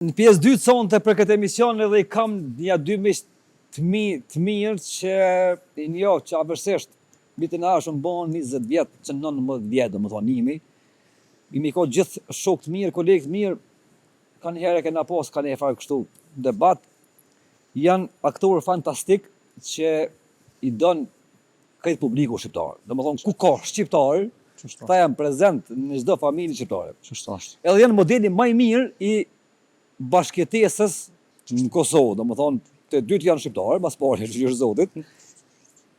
Në pjesë dytë sonte për këtë emision edhe I kam një dy miq të mirë që I njoh që avërsisht vitin e ardhshëm bën 20 vjet, që 19 vjet domethënë imi ka gjithë shok të mirë, kolegë të mirë, kanë herë kena pas kanë e farë kështu debat. Janë aktorë fantastik që I don këtë publiku shqiptar. Domethënë ku ka shqiptar, ta janë prezent në çdo familje shqiptare. Edhe janë modeli më I mirë I bashkëtesës në Kosovë, domethënë të dytë janë shqiptarë, mas pari është zotit.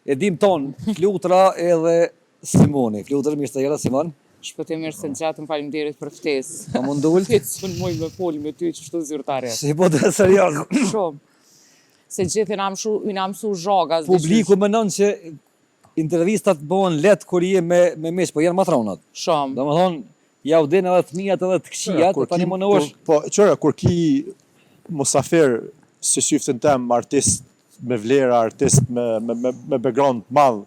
E dim ton Flutra edhe Simoni. Flutra mirë se jera Simon. Shpëtim mirë se gjatëm, faleminderit për ftesë. A mundul? Sun muj me fol me ty që shtu zyrtare. Si po të serios. Shumë. Se gjithë I na mësu zhoga. Publiku mendon që intervistat bëhen lehtë kur je me miq, po janë matronat. Shumë. Domethënë ja u den edhe të mijat edhe të këqijat, tani më nëosh. Po, qëra, kur ki mosafer si syftin tem, artist me vlera, artist me background madh,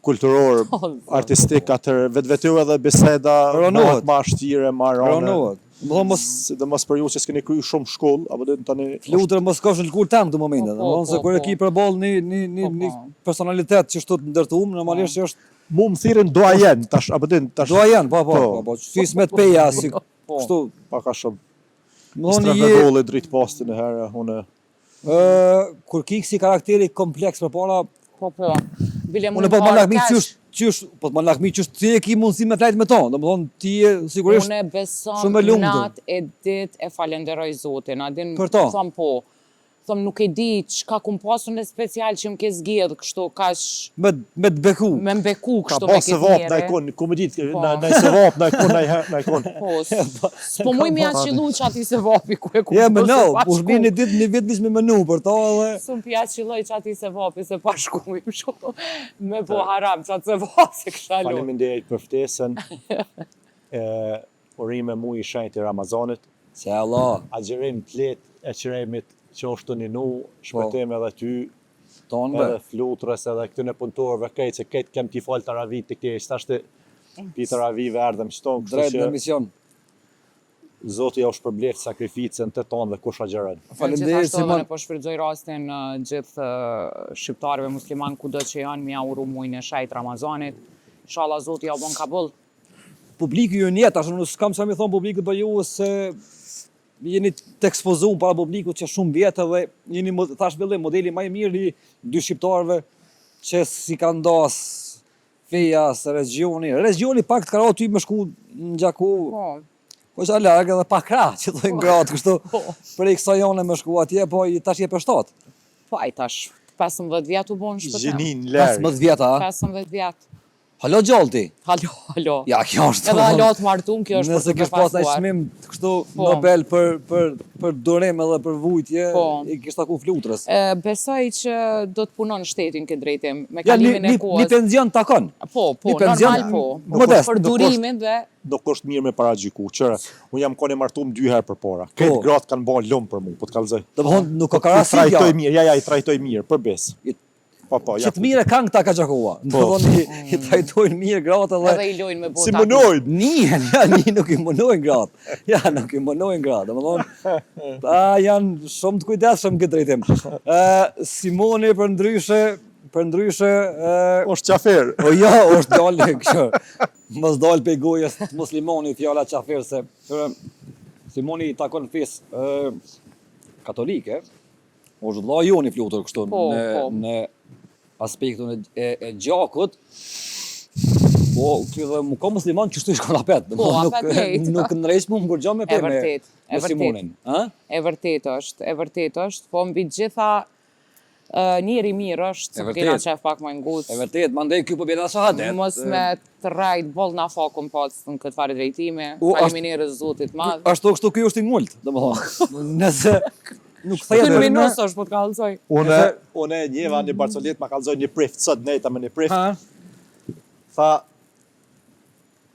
kulturor, artistik, atër vetë edhe biseda, ma shtire, ma rane. Dhe mos për ju që s'keni kryu shumë shkollë, apo dhe tani... Flutra mos ka në lkur tem të momentet, domethënë se kur e ki përball një personalitet që shtu të ndërtuar, normalisht që është mu më thirën doajen, tash, apo din, tash... Doajen, po, Fismet Peja, si kështu... Paka shumë. Stravegole, dritë pastin e herë, une... Kur kik si karakteri kompleks për para... Po. Unë po të lakmi qysh ti e ki mundësi me flajt me to, domethënë ti e sigurisht Unë beson nat e dit e falenderoj Zotin, a din thom po. Thom nuk e di çka kum pasur në special që më ke zgjedh kështu kaq me të beku. Me beku kështu me ke zgjedh. Ka ikon, ku më ditë, na se vap, na ikon. Po. S'po muj më as qellu çati se vapi ku e ku. Ja më no, po vjen një vit nis me menu për to edhe. S'u pi as qelloj çati se vapi se pa shkuim kështu. Me po haram çati se vapi se kisha lu. Faleminderit për ftesën. Urime muj I shenjtë I Ramazanit. Se Allah. Agjerim të lehtë e qiremit qoftë një nu, shpëtim edhe ty, edhe Flutrës, edhe këtyne punëtorëve këtë, që këtë kem t'i falë të ravit të kesh, tashtë pi të ravive erdhem qëton, drejt në mision. Zoti ja u shpërblet sakrificën të tonë dhe kush agjeron. Faleminderit Simon. Po shfrytëzoj rastin gjithë shqiptarëve musliman kudo që janë, mja uru muajin e shejt Ramazanit. Inshallah Zoti ja u bën kabull. Publiku ju njet, tash nuk kam sa më thon publikut për ju se jeni të ekspozuar para publikut që shumë vjet edhe jeni thash vëllai modeli më I mirë I dy shqiptarëve që si kanë ndas feja së regioni pak të karo ty më shku në Gjaku. Po është larg edhe pa krah që thojnë gratë kështu. Për kësaj jone më shku atje, po tash je për shtat. Po ai tash 15 vjet u bën shpëtim. Gjinin larg. 15 vjet a? 15 vjet. Halo gjallti. Halo. Ja, kjo është. Edhe halo të martum, kjo është. Nëse kish pas ai çmim kështu Nobel për durim edhe për vujtje, I kish taku Flutrës. Besoj që do të punon shtetin këtë drejtim me kalimin e kohës. Një penzion takon. Po, normal po. Modest. Për durimin dhe nuk është mirë me paragjyku, qëra. Unë jam kone martum 2 herë për para. Këtë gratë kanë bën lum për mua, po të kallëzoj. Domethënë nuk ka karasi. Trajtoj mirë, ja, I trajtoj mirë për besë. Po, që të mire kanë këta ka Gjakua. Domethënë I trajtojnë mirë gratë edhe I lojnë me bota. Si munojnë. Një nuk I munojnë gratë. Ja, nuk I munojnë gratë. Domethënë janë shumë të kujdesshëm këtë drejtim. Simoni për ndryshe është qafer. Po jo, është dalë kjo. Mos dalë pe gojës të muslimonit fjala qafer se Simoni I takon fesë katolike. Është vëlla joni Flutur kështu në aspektin e gjakut. Po, ky dhe mu ka musliman që shtu I shkon apet. Nuk nërejsh mu më gërgjo me për me Simonin. E vërtet është. Po mbi gjitha njëri mirë është, se kena qef pak më ngusë. E vërtet, mandej kjo po bjena shahadet. Mos me të rajt bol na fakun pas në këtë fare drejtime. Faleminderit Zotit madh. Ashtu kështu kjo është I ngullt, domethënë. Nëse nuk thejë në minus është, po të kallëzoj. Une njeva një Barcolet ma kallëzoj një prift, sot nejta me një prift. Tha,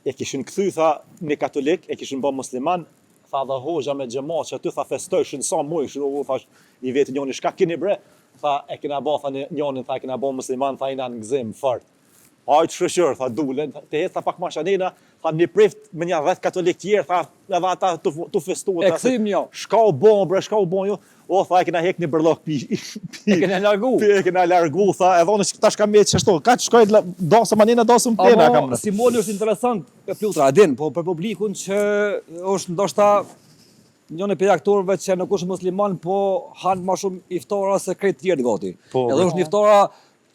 e kishin këthy, tha, një katolik, e kishin bë musliman, tha dhe hoxha me gjema që aty, tha, festojshin sa mujshin, thash, I vetë njoni, shka kini bre? Tha, e kina bë, tha, njonin, tha, e kina bë musliman, tha, I na në gzim, fort. Hajt shoqër, tha dulen, të ecë pak mashanina, tha një prift me një 10 katolik tjerë, tha edhe ata tu festuat. E kthym jo. Shka u bon, bre, shka u bon ju. O, tha, e kena hek një bërlok pi. E kena largu. E kena largu, tha, edhe unë tash kam me qështu. Ka që shkoj, dosë manina, dosë më plena kam në. Simoni është interesant, Flutra, e din, po për publikun që është ndoshta njëri prej aktorëve që nuk është musliman, po han më shumë iftara se krejt tjerë gati. Edhe është një iftara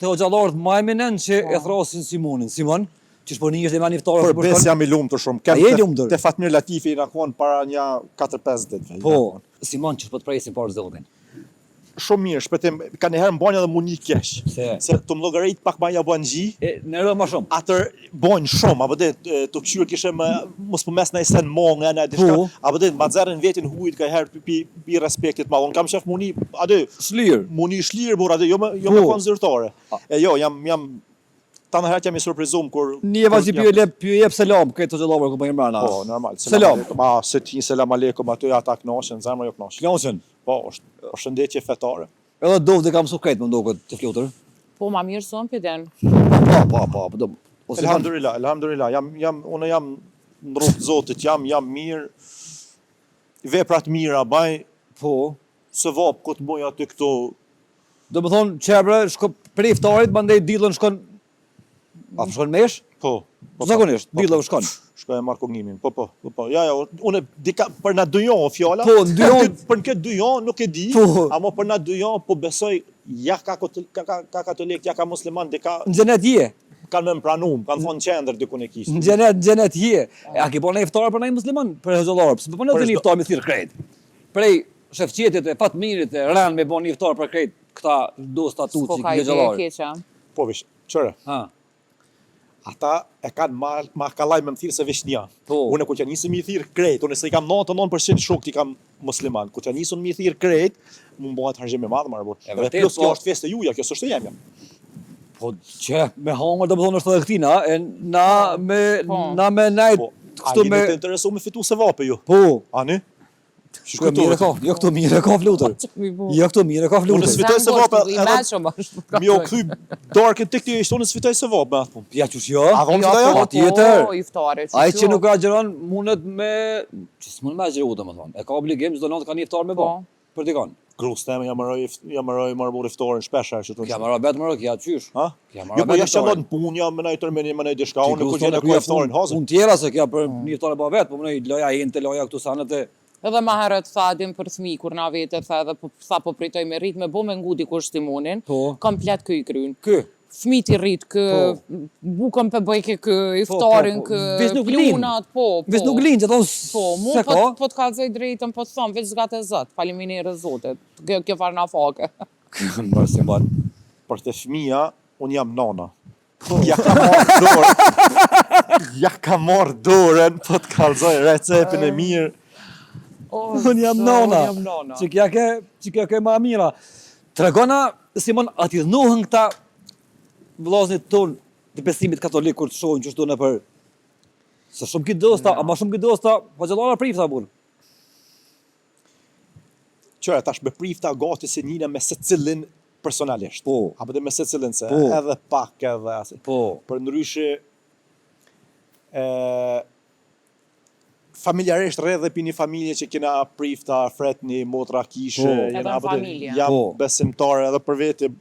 të hoxhallarët më eminent që e thrasin Simonin. Simon, që shponi është e një iftara. Për bes jam i lumtur shumë. Te Fatmir Latifi na kon para një 4-5 ditë. Po, Simon që po të presim parë zotin. Shumë mirë, shpëtim, ka njëherë më bojnë edhe mu një kesh. Se të më llogarit pak ma ja bojnë gji. Në rë më shumë. Atër bojnë shumë, apo dhe të këshyrë kishe më mos për mes në i sen mongë, në dishka, apo dhe ma zerën vetin hujt ka herë pi respektit ma. Unë kam shef muni, adë, muni shlirë, bur, adë, jo me konë zyrtare. E jo, jam ta në herët jam i surprizum kur... Një vazhi pjo jep selam, këtë të gjellover ku bëjnë mërana. Po, normal. Selam. Se ti selam aleikum, aty ata knashen, zemra jo knashen. Knashen? Po, është shëndetje fetare. Edhe dovë dhe kam su krejt më ndoket të Flutër. Po, ma mirë son piden. Po. Elhamdulillah, unë jam në rrugë zotit, jam mirë, veprat mira baj, po, se vop këtë muj aty këtu. Do më thonë, qebre, shko për iftarit, bandej dillën shkon, a shkon mesh? Po. Zakonisht, dillën shkon. Shkoj e marrë kognimin, po. Ja, unë për na dyjon fjala, po, për në këtë dyjon nuk e di, ama për na dyjon po besoj, ja ka katolik, ja ka musliman, dika... Në gjenet je. Kanë me më pranum, kanë thonë qender dykun e kishtë. Në gjenet je. A ki po në iftarë për në musliman, për hoxhallarë, pëse për në të një iftarë me thirë krejt. Prej shefqetit e Fatmirit e rënë me bo një iftarë për krejt, këta do statut që këtë hoxhallarë. Po vish, qëre. Ata e kanë ma kalaj me më thirë se vesh një. Unë ku që njësë mi thirë krejt, unë se i kam 99% shok t'i kam musliman. Ku që njësën mi thirë krejt, më bëhat hargjim e madhë marë bërë. Dhe plus kjo është feste juja, kjo sështë jam. Po që me hangër do më thonë është edhe këtina, na me najtë kështu me... A një të interesu me fitu se vape ju? Po. A një? Shkoj mire ka, jo këto mire ka Flutër. Jo këto mire ka Flutër. Unë sfitoj se vape, mi o këthy darkën të këti ishtë, unë sfitoj se vape me atë punë. Ja qësh jo? A dhonë të jo? Tjetër. A i që nuk agjeron, mundet me... Që s'mund me agjeru të më thonë. E ka obligim, zdo nëtë ka një iftar me bo. Për t'i kanë. Grus teme, jam mëroj marbur iftarin shpesher që të në Kja mëroj betë mëroj, kja qysh. Jo, po jashtë allot në punë, jam mënaj tërmeni, mënaj dishka, unë nuk gjene ku iftarin hazën. Unë tjera se kja për një iftar e ba vetë, po mënaj loja hinte, loja këtu sanët e... Edhe ma herët thadim për thmi, kur na vete tha edhe tha po pritoj me rrit, me bo me ngu dikush Simonin, komplet kë i kryn. Kë? Fmi ti rrit, kë bukën për bëjke kë iftarin, kë plunat, po. Vis nuk linë, që thonë se ka? Po, mu po të kalzoj drejtën, po të thonë, veç zgatë e zëtë, faleminere zotit, kjo farë na fake. Mërë Simon. Për të fmija, unë jam nana. Ja ka marrë dorën, po të kalzoj recepin e mirë. Unë jam nana. Që kja ke ma mira. Tregona, Simon, ati dhnuhën këta vllaznit tonë të besimit katolik kur të shohin që shtu në për... Se shumë këtë dosta, ama shumë këtë dosta, hoxhallara prifta burë. Qëra, tash me prifta gati se njëna me se cilin personalisht. Po. Apo dhe me se cilin se edhe pak edhe asi. Po. Për ndryshi, familjarisht rreth për një familje që kena prifta, fretni, motra, kishe. Edhe në familje. Jam besimtar edhe për veti,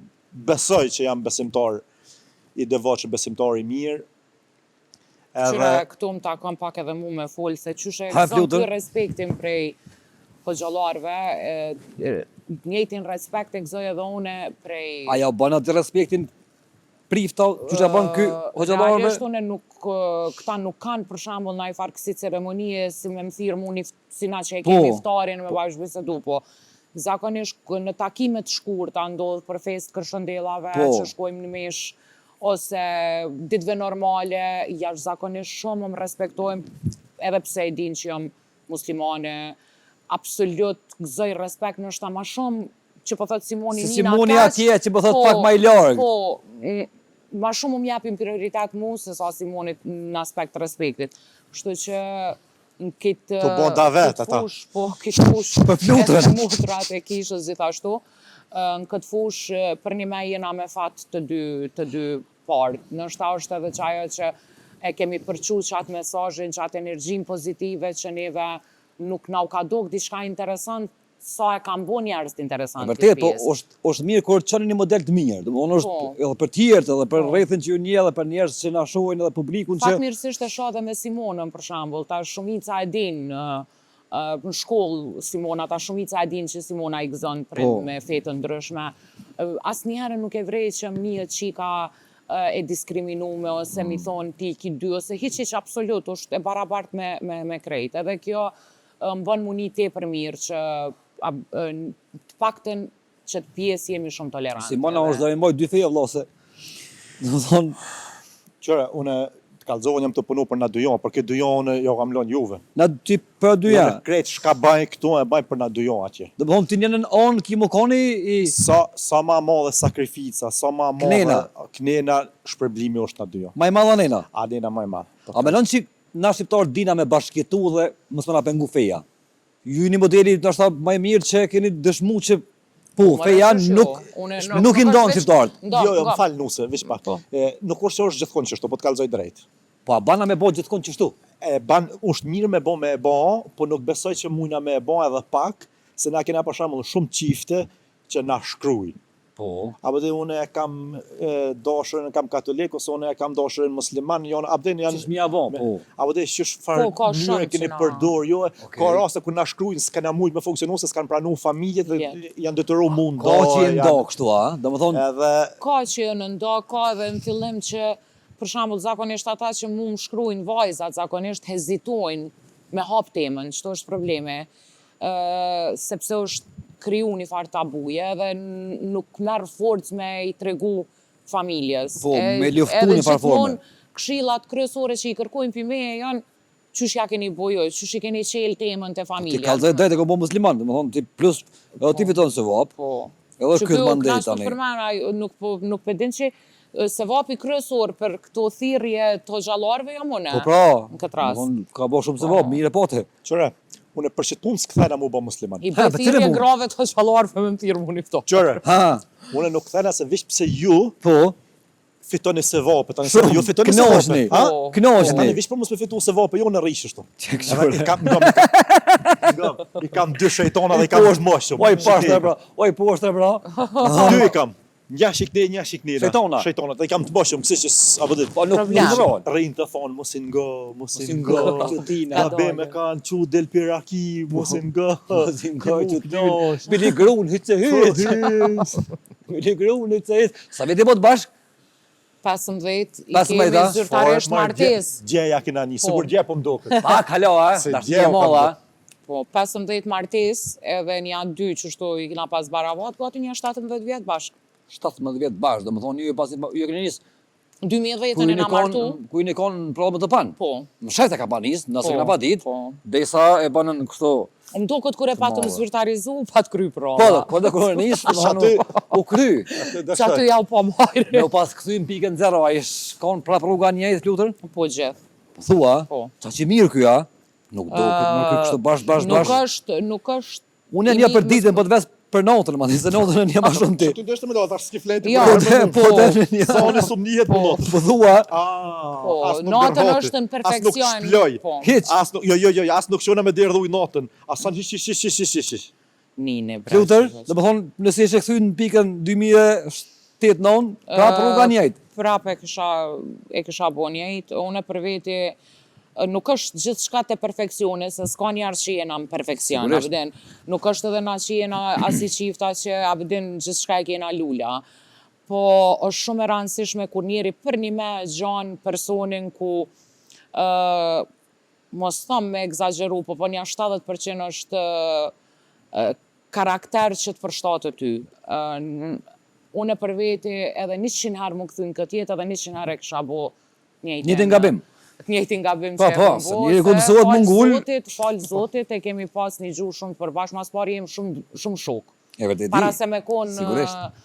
besoj që jam besimtar i devotshëm, besimtar i mirë. Qyre, këtu më ta kam pak edhe mu me folë, se qyshe gëzon të respektin prej hoxhallarëve, njëjtin respekt e gëzoj edhe une prej... Aja bëna të respektin prifta, qyshe bënë kë hoxhallarëve? Realisht une këta nuk kanë për shambull na i farë kësi ceremonie, si me më thirë mu si na që e kemi iftarin me bashkë bisedu, po zakonisht në takimet shkurta ndodhë për fest kërshëndellave, që shkojmë në mesh, ose ditëve normale, jash zakonisht shumë më respektojmë, edhe pse e din që jam muslimane, absolut gëzoj respekt në shta ma shumë, që po thëtë Simoni Nina. Si Simoni atje, që po thëtë pak ma i largë. Po, ma shumë më japim prioritet mu, se sa Simonit në aspekt respektit. Kështu që në këtë fush, po, këtë fush, e mutrat e kishës gjithashtu, në këtë fush, për një me jena me fat të dy parë. Nështë është edhe që ajo që e kemi përqu qatë mesazhin, qatë energjin pozitive që neve nuk na u ka dok diçka interesant, sa e kam bo njerëz të interesant. Vërtet, po është mirë kur çoni një model të mirë. Domthonë është edhe për tjerët, edhe për rrethin që ju një, edhe për njerëz që na shohin, edhe publikun që Fatmirësisht e shoh edhe me Simonën për shembull, ta shumica e din në shkollë Simona, ta shumica e din që Simona i gëzon me fe të ndryshme. Asnjëherë nuk e vrej që një qika e diskriminume ose mi thonë ti ki dy ose hiq absolut, është e barabart me krejt. Edhe kjo më bën mu një tepër mirë që të paktën që të pjesë jemi shumë tolerant. Simona është dhe moj dy feje vllose. Do thonë, Qëra, unë të kallëzova jam të punu për na dujon, për këtë dujon jo kam lënë juve. na ti për dyja. Unë krejt shka baj këtu e baj për na dujon atje. Do thonë ti njënën on ki më koni i Sa ma madhe sakrifica, sa ma madhe knena shpërblimi është na dujon. më e madhe nena. A dena më e madhe. A mendon që na shqiptarë dina me bashkëtu dhe mos më na pengu feja. Ju një modeli ndoshta më i mirë që keni dëshmu që feja nuk i ndonë shqiptarët. Jo, më fal nuse, veç pak. Nuk është që është gjithkohë kështu, po të kallëzoj drejt. Po a bana me bo gjithkohë kështu. Është mirë me bo, po nuk besoj që mujna me bo edhe pak, se na kena për shembull shumë çifte që na shkruajnë. Po. Apo dhe unë e kam dashurën, e kam katolik, ose unë e kam dashurën musliman, janë Ç'është mia bon, po. apo dhe ç'është farë ka mënyrë shumë keni që na- përdor, jo, ka raste ku na shkruajnë, s'kana mujt me funksionu, se s'kan pranuar familjet dhe janë detyruar mu ndo. Ka që i ndo kështu, a? Domethënë, Edhe Ka që në ndo, ka edhe në fillim që, për shembull, zakonisht ata që mu më shkruajnë vajzat, zakonisht hezitojnë me hap temën, çto është probleme, sepse është kriju një farë tabuje dhe nuk merr forcë me i tregu familjes. Po, me luftu një farë forme. Edhe gjithmonë këshillat kryesore që i kërkojnë për me janë qysh ja keni bujoj, qysh i keni qel temën të ti familjes. kallëzoj drejt e ko bo musliman, domethënë ti plus edhe ti fiton se vop. Po. Edhe është ky mandej tani. Nuk pedin që se vapi kryesor për këto thirrje të xhallarëve jam unë. Po pra, Në këtë rast. domethënë ka bo shumë se vop, mire po ti. qëre, unë për që tunë s'kthena mu bë musliman. I Ha, bë për thirrje cile mu? grave të xhallarëve me më thirrë mu një fto. Qëre, Ha, unë nuk kthena se vish pse ju po. fitoni se vapë, tani se Shumë, ju fitoni se knoshni. vapë. Ha? Po. Knoshni. Tani vish për mos me fitu se vapë, jo në rishë shtu. Kështu. I kam dy shejtona dhe i kam dy moshëm. Oj poshtë bra. Oj poshtë bra. Dy i kam. Një shikni. Shejtona. Shejtona, dhe i kam të moshëm, kësi që apo dit. Po nuk Problem. ndrohen. Rrinë të thonë, mosin go. ngo, qytina. Ja be me kanë qu del piraki, mosin go. Mosin go, qytina. Bili grun, hytë Bili grun, hytë Sa veti po të bashk? 15 i 15, kemi a? zyrtarisht martesë. Gjeja kena një, sigur gje po mdokët. Pa, kalo, a? Se Tash djeva je molla. Po, 15 martesë, edhe një dy që shtu i kena pas baravat, gati një 17 vjetë bashkë. 17 vjet bashkë, domethënë ju pasi ju keni nis 2010 e na martu. ku i nikon problemet të pan. Po. Në shajt e ka pa nis, nëse Po, kena pa ditë, po. derisa e banën kështu. Më do këtë kur e patëm zyrtarizu, pat kry Po, prova. kur do kur nis, aty- u kry. Që aty ja u pa Ne marrë. u pas kthym pikën 0, ai shkon prap rruga njëjtë lutër. Po gjithë. Po thua, Po. ça që mirë ky a? Nuk do këtë më ky kështu bash. Nuk është... Unë jam një për ditën, po të ves për notën, ma se notën një më shumë ti. Tu do të më do ta skifleti. Jo, Po, një. Sa unë sum njihet më not. Po thua, Po, natën është në perfekcion. As nuk shploj. Po. hiç. As nuk, jo, as nuk shona me derdhuj natën. As sa hiç. Nine, bre. Lutër, domethënë nëse ishe kthy në pikën 2008-9, prap rruga njëjtë. Prap e kisha bo njëjtë, unë për veti nuk është gjithë shka të perfekcione, se s'ka njerë që jena në perfekcion, Sigurisht. abedin. Nuk është edhe na që jena asi qifta që abedin gjithë shka e kena lula. Po është shumë e rëndësishme kur njeri për një me gjanë personin ku mos thëmë me egzageru, po një 70% është karakter që të përshtatë ty. Unë për veti edhe 100 herë më këthy në këtë jetë, edhe 100 herë e kësha bo Njëjtin gabim. Njëjtin gabim Po, që e po, kam se bo, njëri ku se mësohet falë mungull. Zotit, falë Zotit, e kemi pas një gjuhë shumë të përbashkë, mas pari jem shumë shok. E vërtet. Para se me konë Sigurisht.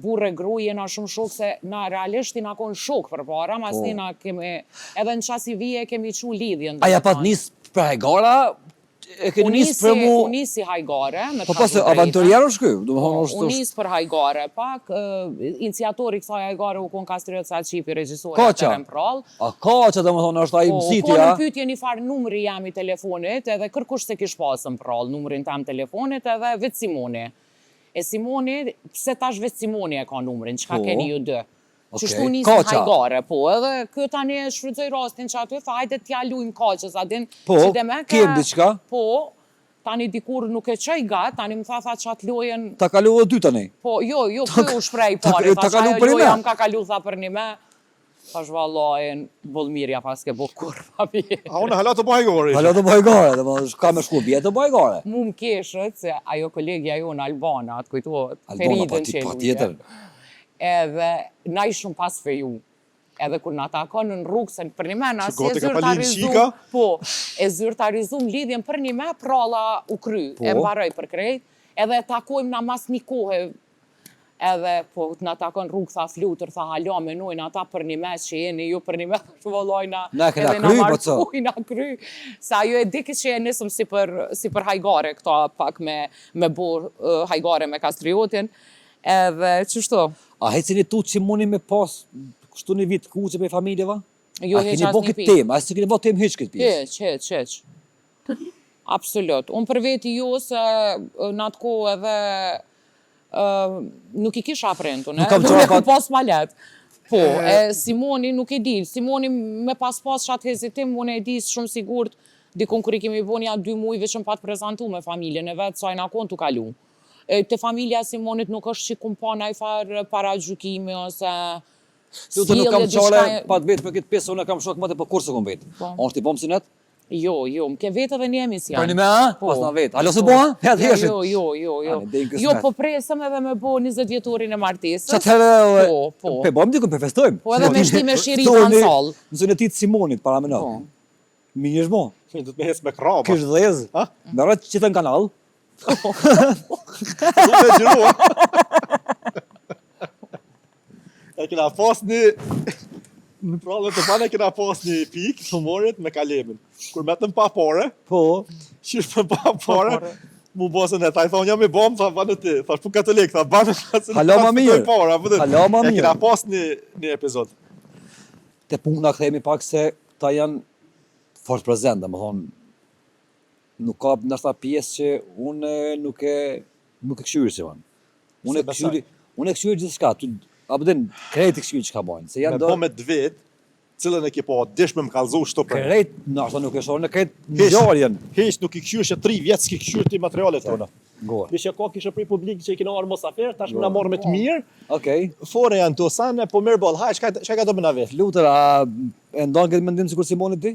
burre gru, jena shumë shok, se na realisht i na konë shok për para, mas na kemi, edhe në qasi vije kemi qu lidhjen. Aja pat nis pra e gara, e ke nisë për mu... Unë nisi hajgare, me Po pas avanturier është ky, unë nisë për hajgare, pak, iniciatori kësaj hajgare u kon Kastriot Saqipi, regjisori atëre në prall. A Kaqa domethënë është ai mësitja. Po, në pyetje një farë numri jam i telefonit, edhe kërkush se kish pasën prall, numrin tam telefonit, edhe vetë Simoni. E Simoni, pse tash vetë Simoni e ka numrin, çka keni ju dy? Qështu nisë hajgare, po, edhe kjo tani e shfrytëzoj rastin që aty, tha, hajde t'ja lujmë Kaqës, a din, që dhe me kem diçka? Po, tani dikur nuk e qoj gat, tani më tha që atë lojen... Ta kalu o dy tani? Po, jo, kjo u shprej pare, tha që ajo loja më ka kalu, tha për një me, thash vallajin, Bollmirja pas ke bo kur, papi. A unë hala të bajgore. Hala të bajgore, dhe ka me shku bjetë të bajgore. Mu më keshët, se ajo kolegja jo në Albana, atë kujtohet, Albana, pa tjetër. Edhe na ishëm pas feju. Edhe kur na takon në rrugë, se për një me na si e zyrtarizum lidhjen për një me pralla u kry, e mbaroj për krejt, edhe takojmë na mas një kohë, edhe po na takon rrugë, tha flutër, tha hala me nojnë ata për një me që jeni ju për një me, shvallojna, edhe na martuj, na kry, sa jo e diki që e nisëm si për hajgare, këta pak me bo hajgare me Kastriotin, edhe qështu. A hecini tu që muni me pas kështu një vit kuqe për familjeva? Jo, heq as një pikë. A se keni bo tem heq këtë pjesë? Heq. Absolut. Unë për veti ju se në atë kohë edhe nuk i kisha aprendun, nuk e ku pas malet. Po, Simoni nuk e di. Simoni me pas qatë hezitim, unë e di shumë sigurt, dikun kër i kemi bo një 2 muaj veçëm pa të prezentu me familjen e vetë, sa i nakon të kalu. Të familja Simonit nuk është që kumë pa nëjë farë para gjukimi, ose... Ju të nuk kam qale, pa të vetë për këtë pesë, unë kam shok më të për kurse kom vetë. A është i pomë sinet? Jo, më ke vetë edhe një emision. Për një me, pas në vetë. Alo se bo, ja të heshit? Jo, po presëm edhe me bo 20 vjetorin e martesës. Që të herë, pe bom dikun, pe festojmë. Po edhe me shti me shirita në salë. Nësën e ti të Simonit, para me në. Mirë shmo. Du të me hes me kraba. Kish dhez. Me rrët që të në kanal. Du të gjirua. E kena pas një... Në prallë të pane kena pas një pikë të morit me kalemin. Kur metëm pa pare, qish për pa pare, mu bosën e ta i thonë jam i bom, tha banë ti, thash pu katolik, tha banë që Halo ma mirë. E kena pas një epizod. Te puna këthejmi pak se ta janë fort prezent, më thonë, nuk ka nështë ta pjesë që unë nuk e këshyri si vanë. Unë e këshyri gjithë shka, abëdin, krejt i këshyri që ka bojnë. Me bo me 2 vit, cilën e ki po, dish me më kalzu shto për. Krejt, nështë nuk e shonë, krejt një gjarjen. Hesh nuk i këshyri që 3 vjetë s'ki këshyri ti materialet tona. Bishe ka kishe prej publik që i kina arë mos afer, tash më na morë me të mirë. Okej. Fore janë të osane, po mirë bol, haj, shka ka do më na vetë? Lutër, a e ndonë këtë mendim si kur Simonit ti?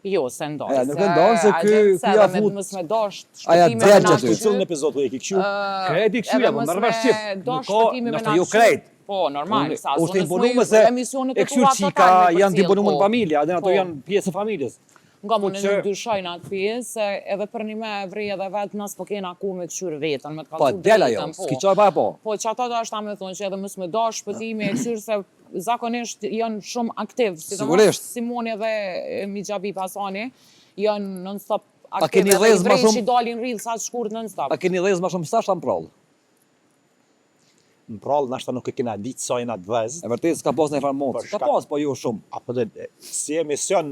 Jo, se ndonë. Nuk e ndonë se këja fut... Mësë me dosht shpëtime me nashtë ty. Cilën epizod u e ki këshyri? Krejt i këshyri, më mërë shqip. Nuk ka, nështë ju krejt. Po, normal, sa ushtë imponume se e këshyri qika janë t'imponume në familja, adhe ato janë pjesë e familjes. Nga më në nuk dyshojnë atë pjesë, edhe për një me vrej edhe vetë nësë po kena ku me këshyri vetën, me të kalcu drejtën. Po, dela jo, s'ki qaj pa e po. Po, që ato da është ta me thonë që edhe mësë me dash shpëtimi e këshyri se zakonisht janë shumë aktiv. Sigurisht. Simoni dhe Midjabi Pasani janë non-stop aktiv edhe i vrej që i dalin rridhë sa të shkurt non-stop. A keni dhezë ma shumë sa shta në prallë? Në prallë, nashta nuk e kena ditë sa jena të dhezë. E vërtet, s'ka pas në e farë motës. Ka pas, po jo shumë. Apo dhe, si emision,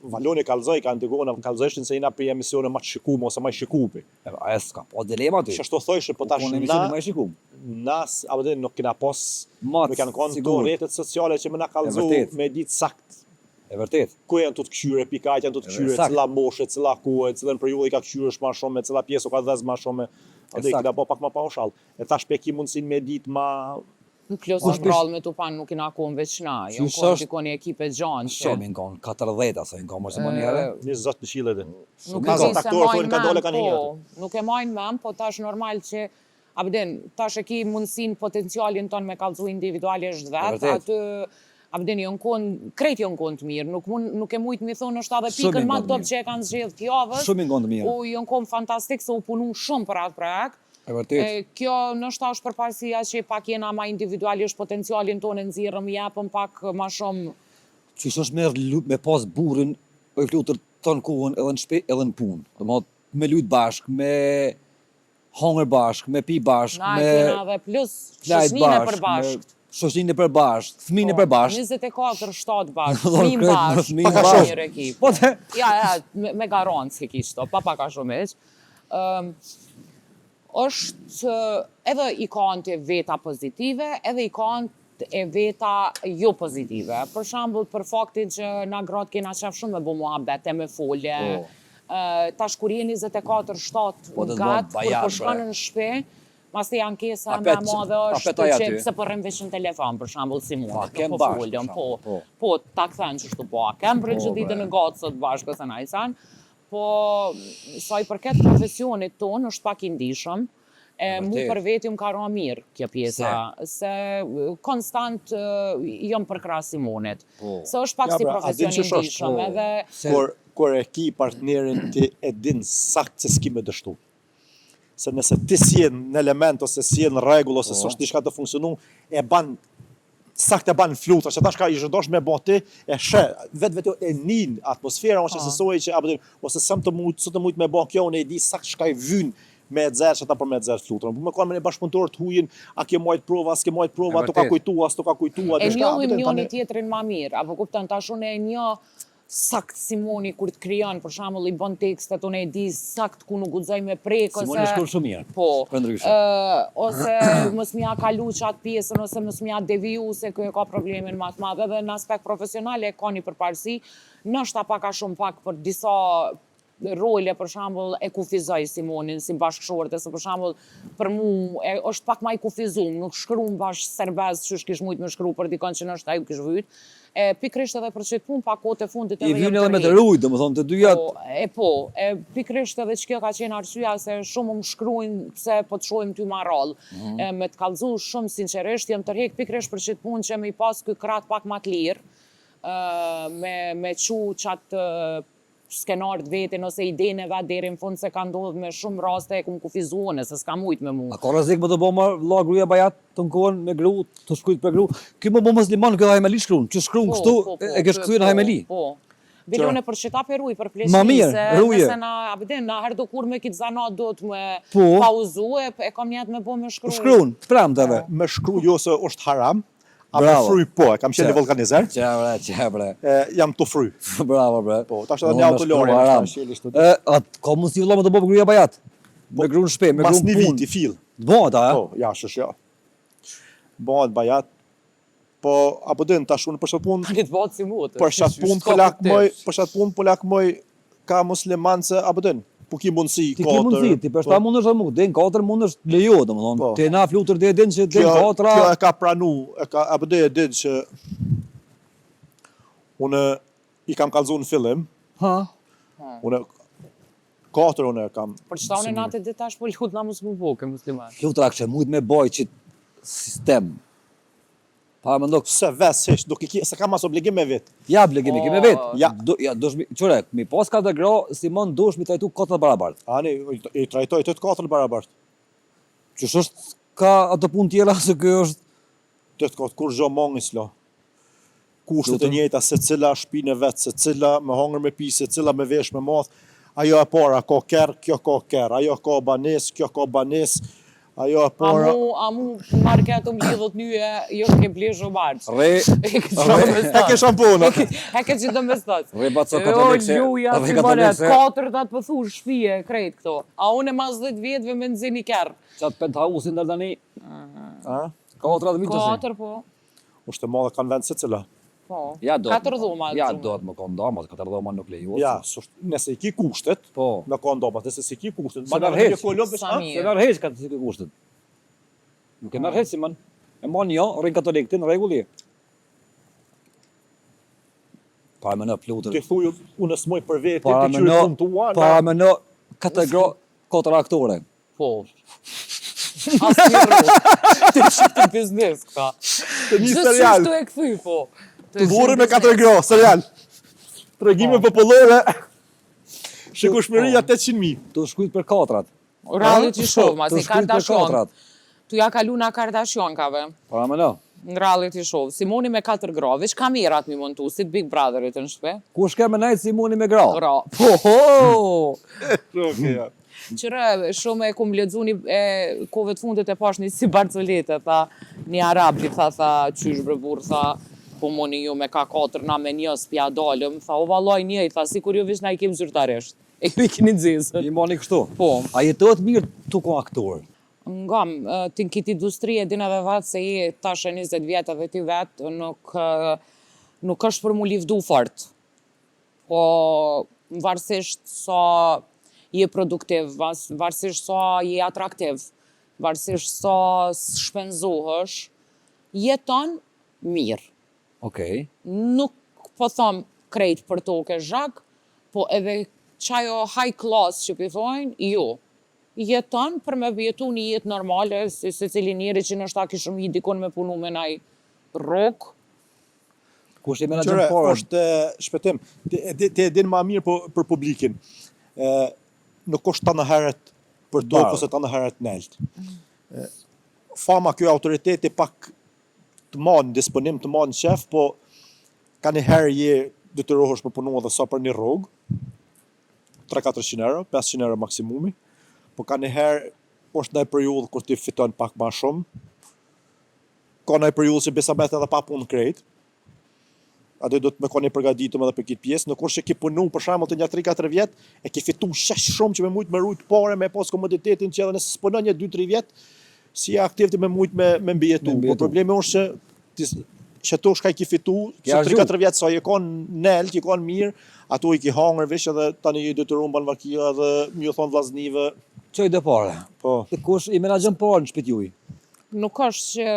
Valoni Kalzoj ka ndikona Kalzojshin se jena për emisione ma të shikume ose ma i shikupi. A e s'ka pas dilema ty? Shashto thojshë, po tash nas, apo dhe nuk kena pas, nuk janë konë të rretët sociale që më na kalzu me ditë sakt. E vërtet. Ku janë të këshyre, pikajt janë të këshyre, cila moshe, cila kuhe, cilën periudhë i ka këshyresh ma shumë, cila pjesë o ka dhez ma shumë. Ade i kina bo pak ma pa o shalë. E tash pe ki mundësin me ditë ma... Në plus në prallë me të panë nuk kina konë veçna, jo në konë që konë ekipe gjanë. Shumë në konë 40, aso në konë mërë se më njëre. 20 në shile dhe. Nuk e di se majnë men, nuk e majnë men, po tash normal që, abden, tash e ki mundësin potencialin tonë me kalzu individualisht vetë, aty abden jonë konë, krejt jonë konë të mirë, nuk e mujtë mi thonë është edhe pikën ma top që e kanë zxedhë t'javës. Shumë i konë të mirë. U jonë konë fantastik se u punu shumë për atë projekt. E vërtet. Kjo nështë është përparësia që pak jena ma individualisht potencialin tonë nëzirëm, japëm pak ma shumë... Që është me pas burin, o i flutër të në kohën edhe në shpe edhe në punë. me lujt bashk, me hongër bashk, me pi bashk, Na me kena dhe plus flajt shoqëninë e bashk, përbashkët. shoqëninë e përbashkët, fëmijën e përbashkët. 24 shtatë bashkë, Do fëmijë kretë, bashkë, fëmijë pa bashkë. mirë ekip. Po te, Ja, me garancë se kishto, pa ka shumë hiç. Është edhe i kanë të veta pozitive, edhe i kanë e veta jo pozitive. Për shembull, për faktin që na gratë kena qef shumë me bu muhabete, me folje. Tash kur je 24/7 Po, të gat, zbon kur bajar, po shkon bre. në shtëpi, mas të ankesa me Apet, madhe është apetaj që aty. pse po rrim veç në telefon, për shembull si mua. Pa, kem po bashkë, folëm, për po. shembull, Po, ta kthen çështu po. A kem për çdo ditë bre. në gocët bashkë ose na i san. Po, sa i përket profesionit ton, është pak i ndihshëm. Mu vërtet. për veti më ka ra mirë kjo pjesa, se konstant jam për krah Simonit. Po. Se është pak Ja, si bra, a profesion din i që shosh, ndihshëm, po. edhe Kur e ki partnerin ti e din sakt se s'ki me dështu. Se nëse ti si në element ose si në rregull ose s'është diçka të funksionu, e ban sakt e ban flutra, që tash ka i zhdosh me bo ti, e shë, vetë e nin atmosfera, ose sesoj që, ose së të mujt me bo kjo, në e di sakt shka i vyn me e dzerë që ta për me e dzerë flutra. Po me kanë me një bashkëpunëtor të hujin, a ke mojt prova, s'ke mojt prova, E to ka vërtet. kujtua, s'to ka kujtua, e diçka, njohim apëtën, njëri tani- tjetrin ma mirë, apo kupton, tash unë e njoh sakt Simoni kur të krijon, për shembull i bën tekstet, unë e di sakt ku nuk guxoj me prek ose Simoni shkruan shumë mirë. Po. Për ndryshe. Ose mos m'ja kalu qatë pjesën ose mos m'ja deviju se kjo e ka problemin më të madh, edhe në aspekt profesional e ka një përparësi, nështë pak a shumë pak për disa role, për shembull, e kufizoj Simonin si bashkëshorte, se për shembull për mu është pak ma i kufizum, nuk shkruan bash serbez që kish mujt me shkru për dikon që nështë ai kish vyt. Pikrisht edhe për çet punë pa kohë të fundit I edhe vjen jem edhe me të të rritë. rujt, domethënë të dyja. Pikrisht edhe që kjo ka qenë arsyeja se shumë më shkruajnë pse po të shohim ty ma rallë. Me të kallëzu shumë sinqerisht, jem të rrek pikrisht për çet punë që me i pas ky krat pak ma të lirë, me çu qatë skenar të vetin ose idenë e vet deri në fund se ka ndodhur me shumë raste e kum kufizuar se s'ka mujt me mua. A ka rrezik më të bëma vlla gruaja bajat të nkohen me gru, të shkruajt për gru. Ky më bë musliman, ky hajmeli shkruan. Që shkruan kështu, e ke shkruajnë hajmeli. Po. Bilone për çeta për ruj, për pleqësi. Ma mirë, se ruje. Nëse na, abden, na herdo kur me kitë zanat do të me Po. pauzu, e kam njetë me bo me shkruaj. Shkruan, premteve. Me shkru jo se është haram, a me Bravo. fry po, e kam qenë në vulkanizer, Bre. jam të fry. Bravo, bre. Po, tash edhe një autolore. Ka mundësi vëlla më të bëj gruaja bajat. Me gru në shtëpi, me gru Mas në një punë. viti, fill. Të bëhet a? Po, ja, ja. Bëhet bajat, po, apo din, tash unë për shatë punë, Tani të bëhet si mutë. për shatë punë polak moj, ka musliman se, apo din, po ki mundësi, Ti ke mundësi, ti për shta mundesh edhe nuk, den 4 mundesh lejo, domethënë. Po. Ti na flutër dhe den që den Kjo 4. e ka pranu, apo din e din që unë i kam kallëzu në fillim, Ha. unë 4 unë e kam. Për çta unë natë ditë tash po lut na mos më bëu ke musliman. Flutra kështë mujt me boj që sistem. Pa më ndok, Se ves hesh, do ki, se kam as obligim me vetë. ja blegimi, keme vetë. Ja. Dosh mi, qore, mi pas ka të gra, Simon dosh mi trajtu 4 barabartë. Ani, i trajtoj të 4 barabartë. Qësh është ka ato punë tjera se kjo është Të 4 kur zho mongis lo. Kushtet e Lutem. njëjta se cila shpinë e vetë, se cila me hongër me pi, se cila me vesh me math. Ajo e para ka kerr, kjo ka kerr. Ajo ka banes, kjo ka banes. Ajo e para. Amu marketu më lidhët nye, jo ke blezho barç. re, E ke shampona. E ke që të mbestot. Rebaco Jo, katolekse. luja, si monet, 4 ta të pëthu shpije, krejt këto. A unë e mas 10 vjetëve me nëzini kërë. Qatë penthausin dhe tani, A? 4 mijë të 4, po. Ushte madhe kanë vend se cila. Po. Ja, do. 4 dhoma. Ja, shumë. do të më konë damat, 4 dhoma nuk lejohet. Ja, nëse i ki kushtet, Po. me ka ndobat, nëse si ki kushtet. Se nërheq. Sa mirë. Se nërheq ka të si kushtet. Nuk e nërheq si man. E man jo, rrinë katolik, ti në regulli. Pa me në plutër. Ti thuj, unë smoj për vetë, Pa ti me qyri në, punë tua, pa me në, këtë gra, 4 aktore. Po. Asë një rrë. Të shqip të biznes këta. të një serial. Gjithë e këthy, po. Të dhurë me 4 gra, serial. Tregime popullore. Shikueshmëria 800.000. Tu shkujt për 4-at. Ralli që shumë, Tu si shkujt për Kardashian. 4-at. Tu ja kalu na Kardashiankave. Pa me në. Në reality show. Simoni me 4 gra, veç kamerat mi montu, si të Big Brotherit në shpe. Kush ka me najtë Simoni me gra? Gra. Po! Okej, ja. Qëre, shumë e kum lexu kove të fundit e pash një si Barcolete, tha, një arab li tha, qysh bre burr, tha, po moni ju me ka 4, na me një s'pja dalëm, tha, o vallaj një, tha, si kur ju vish na i kem zyrtarisht. E ju i keni nxezën. I moni kështu? Po. A jetohet mirë tu ko aktor? Ngam, ti në këtë industri e din edhe vetë se je tash e 20 vjetë edhe ti vetë, nuk është për mu livdu fort. Po, varësisht sa je produktiv, varësisht sa je atraktiv, varësisht sa shpenzohesh, jeton mirë. Okej. Nuk po thom krejt për toke zhak, po edhe qajo high class që thojnë, jo. Jeton për me jetu një jetë normale, se cili njeri që nështë ta kishëm i dikon me punu me naj rock. Kush i menaxhon Qëre, porën? është shpëtim, ti e din ma mirë për publikin. Nuk është të në herët për tokë Barë. ose të në herët nelt. Fama kjo autoriteti pak të manë, disponim të manë qef, po ka një herë je detyrohesh me punu edhe sa për një rrogë, 300-400 euro, 500 euro maksimumi, po ka një herë, është në e periudhë kur ti fiton pak ma shumë, ka në e periudhë që besa bet edhe pa punë krejt, atë do të me koni përgatitëm edhe për këtë pjesë, në kur që ki punu për shembull të një 3-4 vjet, e ki fitu shesh shumë që me mujt me rujt pare, me pas komoditetin që edhe nëse s'punon një 2-3 vjet, si je aktiv të me mujt me mbijetu. Po problemi është që to shka i ki fitu, që 3-4 vjet sa je kon nelt, je kon mirë, ato i ki hangër vish edhe tani i detyruar mban vakia edhe më ju thon vllaznive. Çoj do pare. Po. Kush i menaxhon porën në shtëpi juaj? Nuk është që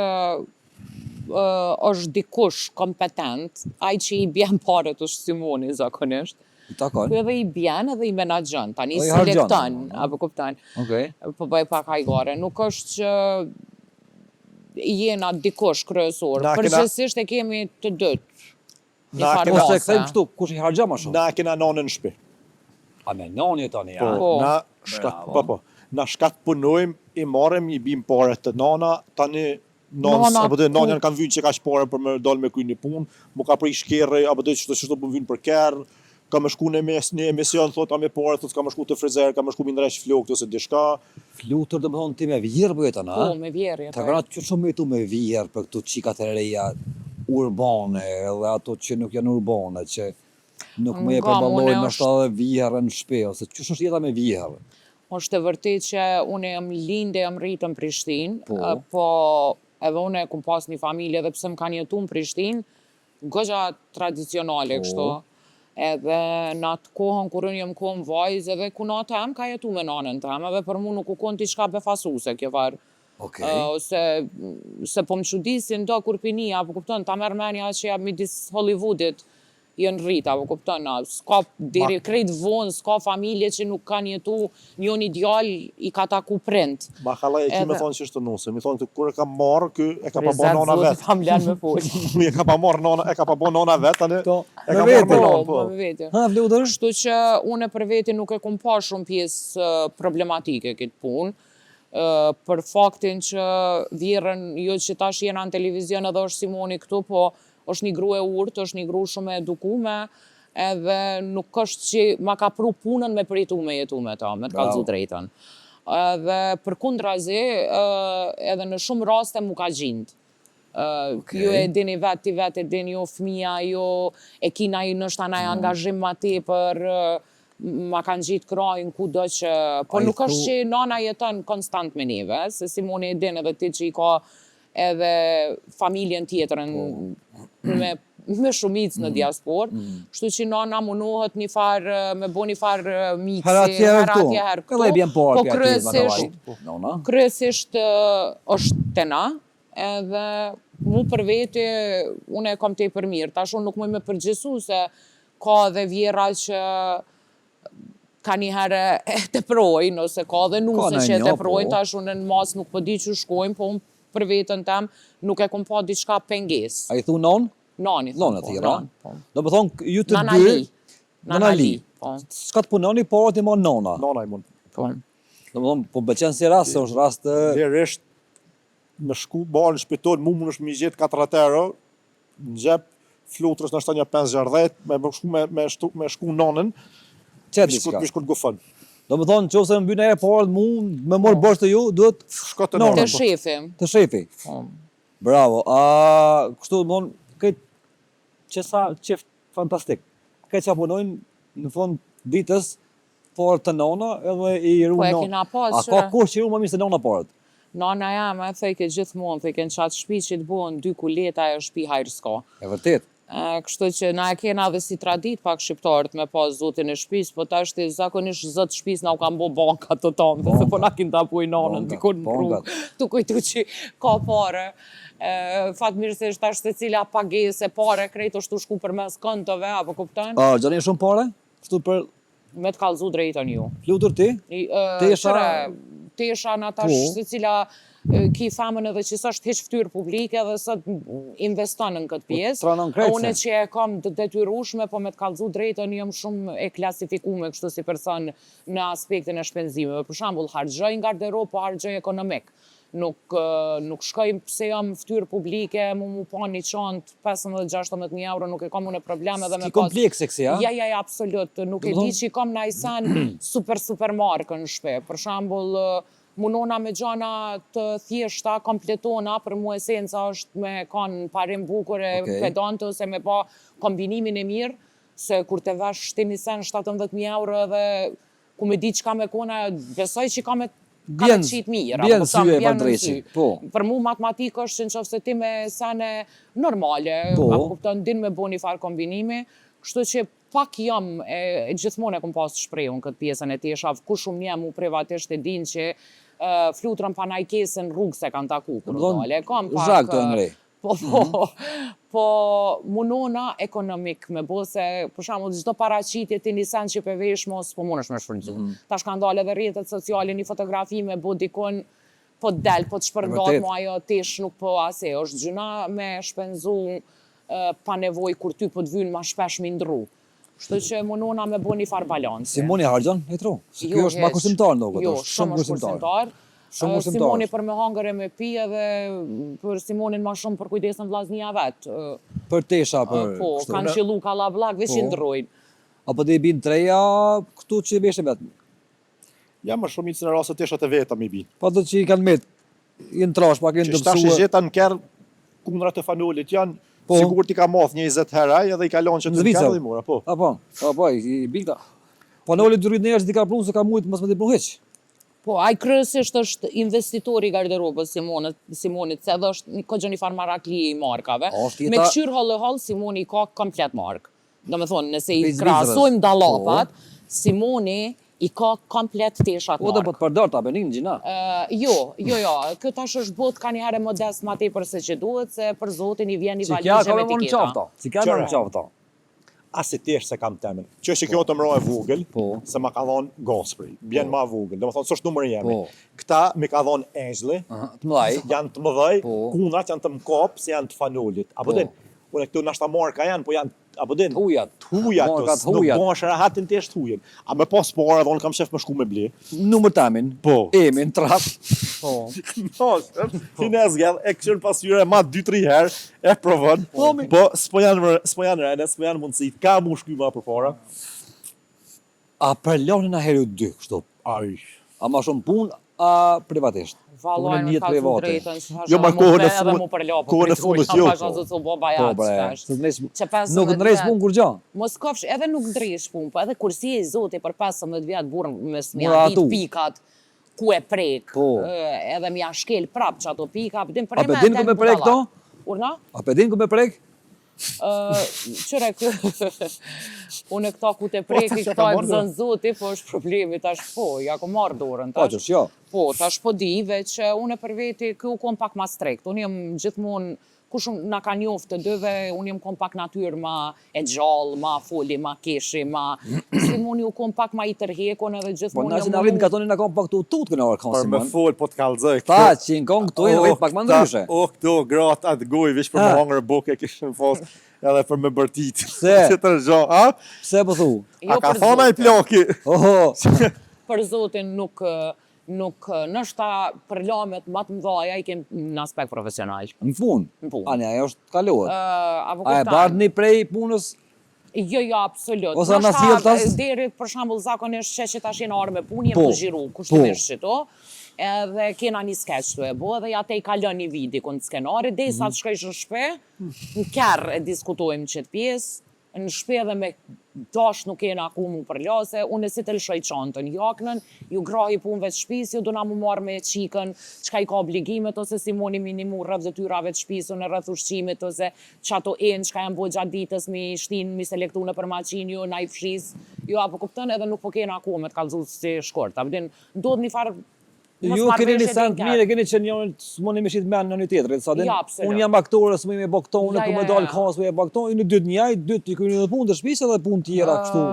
është dikush kompetent, ai që i bjen paret është Simoni zakonisht. Takon. Ku edhe i bjen edhe i menaxhon, tani i harxhon. selekton, apo kupton. Okej. Po bëj pak hajgare. Nuk është që jena dikush kryesor. Përgjithsisht e kemi të dytë. Ose kthejmë kështu, kush i harxhon më shumë? Na kena nonën në shtëpi. A me noni tani, ja. Po. Na shkat, po. Na shkat punojmë, i marrim, i bim pare të nana, tani nonës, apo dhe nanën kanë vynë që ka shpare për me dalë me kry një punë, mu ka prej shkerë, apo dhe që të më vynë për kerë, ka me shku në një emision, thot, a me pare, thot, ka me shku të frizer, ka me shku mi ndresh flokët ose dishka. Flutur dhe më thonë ti me vjerë për jetë, na? Po, me vjerë. Ta këna që shumë jetu me vjerë për këtu qikat e reja urbane, edhe ato që nuk janë urbane, që nuk më je përballojnë në shtë dhe vjerë në shpe, ose që është jeta me vjerë? Është e vërtet që unë jam lindë e jam rritë në Prishtinë, po edhe unë kum pas një familje dhe pse më kanë jetu në Prishtinë, goxha tradicionale kështu. Edhe në atë kohën kur unë jem kohën vajzë edhe kunata em ka jetu me nanën tem, edhe për mu nuk u kon t'i shka befasuse kjo farë. Se po më çudisin do kur pinia, apo kupton, ta merr mendja që jam midis Hollywoodit, jënë rrita, apo kupton, s'ka deri krejt vonë, s'ka familje që nuk kanë jetu njën ideal i ka taku prind. Ma kallaj e ki me thonë që është të nuse, mi thonë të kur e ka marrë, kë e ka pa bo nona vetë. Ta më lenë me folë. E ka pa marrë nona, e ka pa bo nona vetë, tani e ka me marrë vete. me nonë, po. Me vete. Ha, vludër? Kështu që unë për veti nuk e kum pa shumë pjesë problematike këtë punë, për faktin që vjerën, jo që tash jena në televizion edhe është Simoni këtu, po është një gru e urtë, është një gru shumë e edukume, edhe nuk është që ma ka pru punën me pritu me jetu me ta, me të kalzu drejtën. Edhe për kundrazi, edhe në shumë raste mu ka gjindë. Ju e dini vetë, ti vetë e dini jo fëmija, jo e kina i nështë anaj angazhim ma te për ma kanë gjitë krajnë ku do që... Po nuk është që nana jeton konstant me neve, se Simoni e din edhe ti që i ka edhe familjen tjetërën me shumicë në diasporë, kështu që nana munohet një farë, me bo një farë mici, heratje herë këtu, po kryesisht është të na, edhe mu për veti, unë e kom te për mirë, tash unë nuk mëj me përgjësu se ka dhe vjera që ka një herë e të projnë, ose ka dhe nuse që e të projnë, tash unë në mas nuk përdi që shkojnë, po unë për vetën tem nuk e kom pa diçka penges. A i thu non? Nani. Non e thira. Do më thonë, ju të dy... Nanali. S'ka të punoni, por ti mon nona. Nona i mund. Do më thonë, po bëqen si rast, se është rast të... Lirisht, me shku, bërë në shpiton, mu më nëshë mi gjetë 40 euro, në gjep, flutrës në ashtë një 5-10, me shku nonën, Qetë me diçka. shku të gufën. Do më thonë, nëse më bën e parë mund me morë bosh të ju, duhet Shko të No, Të nonën. po. shefi. të shefi. Bravo. Kështu më thonë, këtë që sa çift fantastik. Këtë që punojnë në fund ditës por të nona edhe i ru Po e nona. kena pas A ka kush që i ru më mirë se nona parët? Nana jam e thejke gjithmonë, thejke në qatë shpi që të buen 2 kuleta e shpi hajrë s'ka. E vërtet. Kështu që na e kena dhe si tradit pak shqiptarët me pas zotin e shpis, po ta është zakonisht zot shpis na u kam bo banka të tonë, se po na kin ta puj nonën, Banka, dikun në rrugë, bankat. tu kujtu që ka pare. Fatmirësisht tash se cila pagese pare krejt është u shku për mes kontove, apo kupton? Gjanin shumë pare? Kështu për Me të kallzu drejtën ju. flutur ti? Tesha? Tesha na tash Po. se cila ki famën edhe që s'është hiç fytyrë publike dhe sot investon në këtë pjesë. tranon krejt Unë se. që e kam të detyrueshme, po me të kallzu drejtën jam shumë e klasifikuar kështu si person në aspektin e shpenzimeve. Për shembull, harxhoj në garderobë, po harxhoj ekonomik. Nuk shkoj pse jam fytyrë publike, mu pa një çantë 15-16.000 euro, nuk e kam unë probleme dhe me Ki komplekse kësi, a? Ja, absolut. Nuk e di që i kam në ajsan supermarkën në shpe. Për shembull, munona me gjana të thjeshta, kompletona, për mu esenca është me kanë parim bukur e Okej. pedante ose me pa kombinimin e mirë, se kur të vesh shtimi sen 17.000 euro dhe ku me di që ka me kona, besoj që ka me qitë mirë. Bjen apo kupton, sy e bjen në padreqi, sy. po. Për mu matematikë është që në qofë se ti me sene normale, Po. apo kupton, din me bo një farë kombinimi, kështu që pak jam, e gjithmonë e kom pas të shprehun këtë pjesën e teshav, ku shumë një mu privatisht e din që flutrën pa najkesën rrugë se kanë taku, kur dole. Kam pak... Zhak të ngrej. Po, munona ekonomik me bo se, për shembull, çdo paraqitje ti një sen që pe vesh mos, po mundesh me shfrytzu. Tash kanë dalë edhe rrjetet sociale një fotografi me bo dikon, po del, po të shpërndat Vërtet. mu ajo tesh nuk po ase, është gjuna me shpenzu pa nevoj kur ty po të vynë ma shpesh mi ndru. Kështu që munona me bo një farë balanse. Simoni harxhon e tru. Se kjo është ma hiç. kushtimtar ndo këtë. Jo, është shumë është kushtimtar. Shumë kushtimtar. Simoni për me hangër e me pi edhe për Simonin ma shumë për kujdesën vllaznia vet. Për tesha, për Po, kështu. kanë qillu kalla vllak, veç i Po. ndrojnë. Apo dhe i bin treja këtu që i veshe vetë. Ja më shumë i në rase teshat e veta mi bin. Po të që i kanë met, i në trash, pak i në Që shtash i dëmsua. gjeta në kerë kundra të fanolit janë, Po. sigur ti ka moth 20 heraj edhe i kalon që Në të Zvicër. kerë dhe i mura, po. Apo, i bin këta. Po në oli dy rritë njerës di ka prunë se ka mujtë mos me t'i prunë heq. Po, ai kryesisht është investitori i garderobës Simonit, se edhe është një një farë marakli i markave. Është Me jeta- këshyrë hallë Simoni ka komplet markë. Do me thonë, nëse i Pej Zvicrës. krahasojmë dallapat, Simoni i ka komplet teshat Po dhe markë. po të përdor ta benin gjina. Jo. Kjo tash është botë ka një herë modest ma tepër se që duhet, se për zotin i vjen një Si kja valigje ka me me morë në etiketa. qafta. Si kja me morë në qafta. Asi tesh se kam temen. Që që kjo të mro e vogël, Po. se ma ka dhonë Gospri, bjen ma vogël, do më thonë, s'është numër jemi. Po. Këta me ka dhonë Engjli, Të mëdhaj. janë të mëdhej, Po. kunat janë të mkop, se janë të fanolit. Apo Po. din, unë këtu nashta marka janë, po janë, apo din, Hujat. hujat, Markat nuk hujat. bonë shërahatin të eshtë hujen. A me pas por edhe unë kam shef me shku me ble. Numër tamin. Po. Emin, trap. Po. No, finez gjedh, e këshirë pasyre ma 2-3 herë, e provën, po s'po janë rene, s'po janë mundësit, ka mu shky ma për para. A për lonin a herë dy, kështu. Aj. A ma shumë pun, a privatisht. Vallaj, Punën me jetë ka të private. drejtën, që Jo, ma kohën e edhe fund- mu përlo, kohën e fundit jo, Pasha po. zotë u bo Po, bajat, bre. shpesh. Se t'nes- Që 15 Nuk ndres vjet- pun kur gja. Mos kofsh, edhe nuk dresh pun, po edhe kur si e zoti për 15 vjet burr me Mura smja atu. pikat ku e prek, Po. edhe m'ja shkel prap që ato pika, din për A pe din ku me prek to? Urna? A pe din ku me prek? Qëre unë këta ku te Po, preki, tash e këta ka e marrë bëzën zoti, po është problemi, tash po, ja ko marrë dorën, Po, tash. qësh, jo. Po, tash po di, veç unë për veti kë u kom pak ma strekt. Unë jem gjithmonë, ku shumë na ka njoftë të dëve, unë jem kom pak natyrë ma e gjallë, ma foli, ma keshi, ma... Simoni u kom pak ma i tërhekon edhe Po gjithmonë... na që na rritë në katonin na kom pak të utut kënë orë kanë Për me Simon. fol, po të kalzoj. Ta që në kong këtu e rritë pak më ndryshe. O, këto gratë atë goj, vish për Ha. me hangër buke, kishën fos, edhe për me bërtit. Se? Që të rëgjo, a? Pse po thu? A ka për thona i zotin. plaki? Oho, Për zotin nuk nuk nështë përlamet më të mëdha i kem në aspekt profesional. Në fund. Në fund. Ani, ajo është kalohet. Apo A e kupton? bardhni prej punës? Jo, absolut. Ose na sjelltas? Deri për shembull zakonisht që tash jenë orë me punë, jem Po, të xhiru, kushtimisht çito. Edhe kena një skeç të e bo, edhe ja te i kalon një vidi ku në skenari, dhe sa të shkojsh në shpe, në kërë e diskutojmë qëtë pjesë, në shpe dhe me dash nuk kena ku mu përlase, unë si të lëshoj qantën jaknën, ju grahi punëve të shpis, ju do na mu marrë me qikën, qka i ka obligimet, ose si moni minimu rrëv detyrave të shpisë, në rrëth ushqimit, ose që ato enë, qka janë bo gjatë ditës, mi shtin, mi selektu në përmaqin, ju na i fshis, ju apo kuptën edhe nuk po kena ku me të kalzu si shkort. Apëtin, ndodh një farë Ju keni një sent mirë, keni që njërën s'moni me shqit menë në një tjetërit. Sa din, Ja, absolut. unë jam aktore, s'moj me baktonë, Ja, ku me ja, dalë ja. kas, me baktonë, i në dytë njaj, dytë i kryjnë dhe punë të shpisë edhe punë tjera kështu.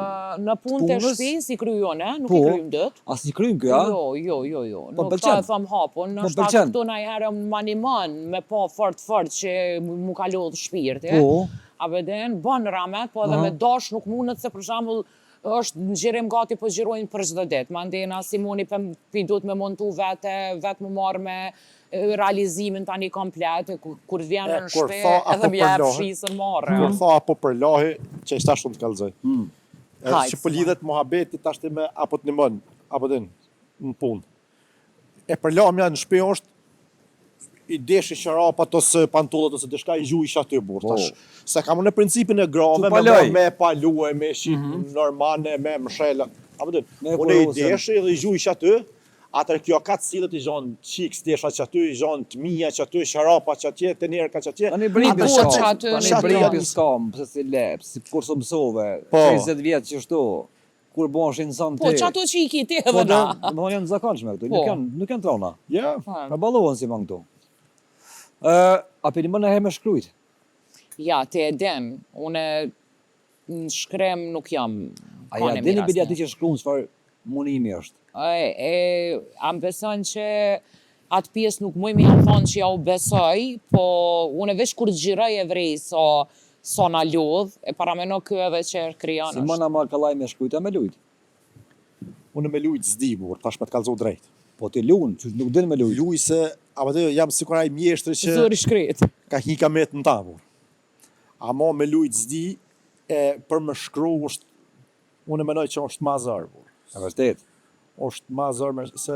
Në punë të punës? shpisë i kryon, nuk Po. i krym dët. As i kryjnë kjo, a? Jo. Po, Nuk pëlqen. ta e thom hapun, Po, në shtatë pëlqen. këtu na i herë më animon me po fort që mu ka lodhë shpirti. Po. A beden, bën ramet, po edhe me dash nuk mundet se për shembull është në gjirim gati po gjirojnë për çdo ditë. Mandena Simoni pi duhet me montu vetë më marrë me realizimin tani komplet, kur vjen në kur shpe, tha edhe apo më jep përlohet. shisën marrë. Kur tha apo për lahi, që i tash shumë të kalzoj. Hajde, Që po lidhet muhabeti tash ti me apo të nimon, apo din, në punë. E për lamja në shpe është i deshi sharapat ose pantollat ose diçka i gjuj aty burr tash. Se kam në principin e grave Tu me paloj. me palue, me shit normale, me mshela. Apo din. Me Unë i kurose. deshi dhe i gjuj aty. Atër kjo ka të cilët i gjonë qiks tesha që aty, i gjonë të mija që aty, sharapa që atje, të njerë ka që atje. Tani brimpi Ato s'kam, që aty tani në brimpi shpe. s'kam, pse si lep, si kur së mësove, Po. 20 vjetë që shtu, kur boshin son Po, ti. që ato që i kiti Po, edhe na. më thonë janë të zakonshme këtu, Po. nuk janë trona. Ja, Me ballohen si man këtu. A për një më në he me shkrujt? Ja, te e den, une në shkrem nuk jam A ja kone dini miras bidi një. ati që shkruan çfarë munimi është? Am beson që atë pjesë nuk muj me jam thonë që ja u besoj, po une veç kur gjiroj e vrej so na lodh, e parameno kjo edhe që krijon Si mëna ma kallaj me shkrujt, a me lujt? unë me lujt zdi, burr, tash me të kalzo drejt. Po ti lunë, që nuk din me lujt. Luj se, apo dhe jam sikur ai mjeshtri që Zëri shkret. ka hika me të në ta, burr. Amo me lujt zdi, për më shkru është, unë menoj që është ma zërë, burr. E vërtet. është ma zërë, se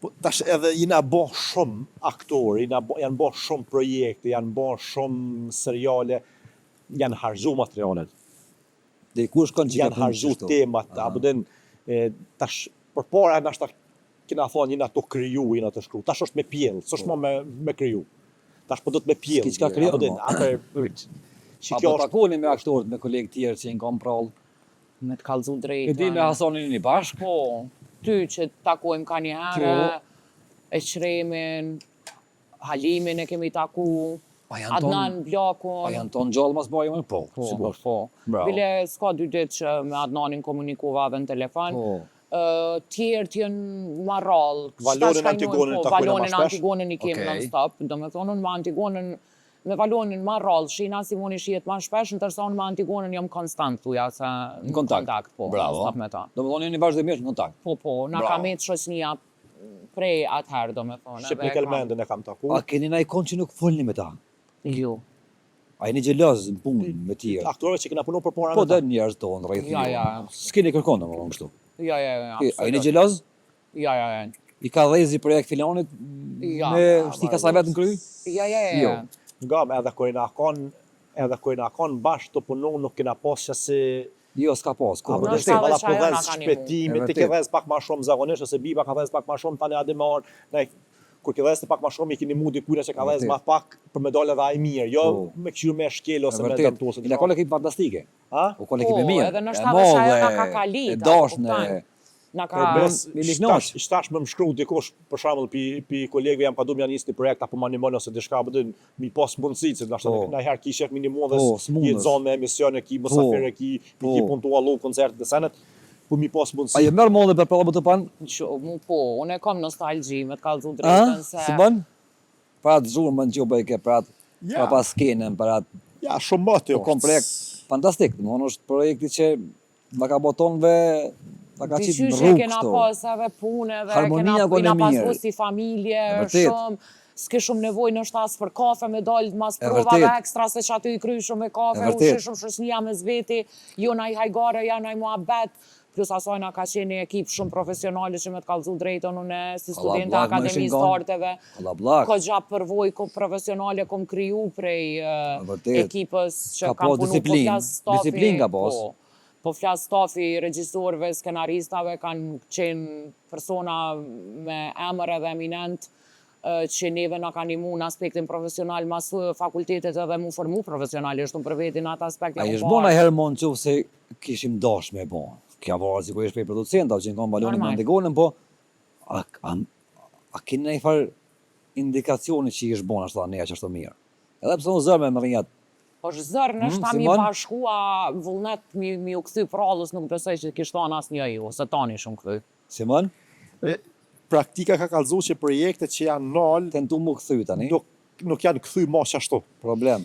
po, tash edhe jina bo shumë aktori, janë bo shumë projekte, janë bo shumë seriale, janë harxhu materialet, Dhe kush kanë që janë harxhu temat, apo den tash përpara nashta kena thonë jina to kriju, jina të shkru. Tash është me pjell, s'është më me kriju. Tash po do të me pjell. S'ki çka krijon, apo den, mo. atë që Apo kjo është takoni me aktorët, me kolegë tjerë që i kam prall. Me të kalzu drejt. E di me Hasanin një bashk. Po, ty që takojmë ka një herë, Po. e Shremin, Halimin e kemi taku, A janë Adnan ton, Blakun. a janë ton gjallë mas bajë, po, Po, sigur. po. Bravo. Bile s'ka 2 ditë që me Adnanin komunikova edhe në telefon. Po. Tjerë t'jën marrall. Valonin Antigonën takojnë Valonin ma shpesh. Antigonën i kemi Okej. non-stop. Do me thonë, unë me Antigonën, me Valonin marrall, shina Simoni shihet ma shpesh, ndërsa unë me Antigonën jam konstant thuja se në kontakt. po, Bravo. non-stop me ta. Do më thonë jeni vazhdimisht në kontakt. Po, na Bravo. ka me të shoqënia prej atëherë, do me thonë. Shqip një kelmendën e kam taku. A keni naj kon që nuk folni me ta? Jo. A jeni gjelaz në punë me tjerë? Aktorëve që kena punu për para Po me ta. dhe njerëz tonë, rrejtë. Ja. S'keni kërkon në më kështu. Ja, A jeni gjelaz? Ja. I ka dhezi projekt filanit Ja, me shti ka sa vetë në kry? Ja. Jo. Nga me edhe kur na kon bashkë të punu, nuk kena pas që si Jo, s'ka pas. apo Në dhe se shtatë valla që po ajo na dhez ka shpetimi, E ti vërtet. ke dhez pak ma shumë zakonisht, ose biba ka dhez pak ma shumë, tani adi me orë, ne, kur ke dhez të pak ma shumë, i keni mu dikujna që ka dhez vërtet. ma pak për me dole dhe ai mirë, jo Po. me këshirë me shkel E ose me vërtet. dëmtuosin. I la kolle ekip fantastike. Ha? O kolle ekip e Po, mirë. edhe në e shtatë që ajo na modhe, ka kalit, e apo dashne. kupton? Na ka... Bes, mi lignosh. shtash më shkru dikush, për shembull, pi kolegëve jam ka du m'ja nis një projekt, apo më animon ose diçka, apo din, mi pas mundësi, se nashta Po. na herë ki shef minimum dhe Po, s'mundesh. jetë zonë me emisione, ki mosafire, ki puntuallu koncertet e senet, po mi pas A mundësi. je merë modhe për prallë të panë? Po, unë e kam nostalgji me të kallëzu A? drejtën se... Si bën? Pra të zhurë më në që bëj ke pra Ja. pas skenën, pra Ja, shumë më të po kom projekt fantastik. Domthonë është projekti që më ka botonve qit në Dyqysh e rrugë kena këto. pas edhe pune dhe Harmonia kena kon e pas mirë. si familje E vërtet. shumë, s'ke shumë nevojë në shtas për kafe me dalë mas E provave vërtet. ekstra se që aty i kry shumë me kafe, E vërtet. ushqy shumë shoqënia me zveti, jo na i hajgare, ja na i muhabet, plus asaj na ka qenë një ekip shumë profesionale që me të kallëzu drejton une si studente Kallabllak, më ishin akademisë të gon. arteve. Kallabllak. Kogja përvoj profesionale kom kriju prej vërtet. ekipës që Ka kam po punu, po disiplinë. flas stafi. Disiplinë ka pas. Po flas stafi, regjisorëve, skenaristave kanë qenë persona me emër edhe eminent që neve na kanë imu në aspektin profesional mas fakultetet edhe mu formu profesionalisht unë për vetin atë aspekt A jam jesh parë. bona herë mon qofë se kishim dash me bon. Kja varë si ku jesh prej producenta, që në kam balonin Normal. në Antigonën, po a keni një farë indikacioni që jesh bona ashtë neja që është të mirë. Edhe pse unë zërë me më rinjat. Po zërë në shta mi Simon? bashkua vullnet mi u këthy prallës nuk besoj që kishton as një ju, ose tani shumë këthy. Simon, Praktika ka kallëzu që projektet që janë nalë tentu mu këthy tani. nuk janë kthy më ashtu. Problem.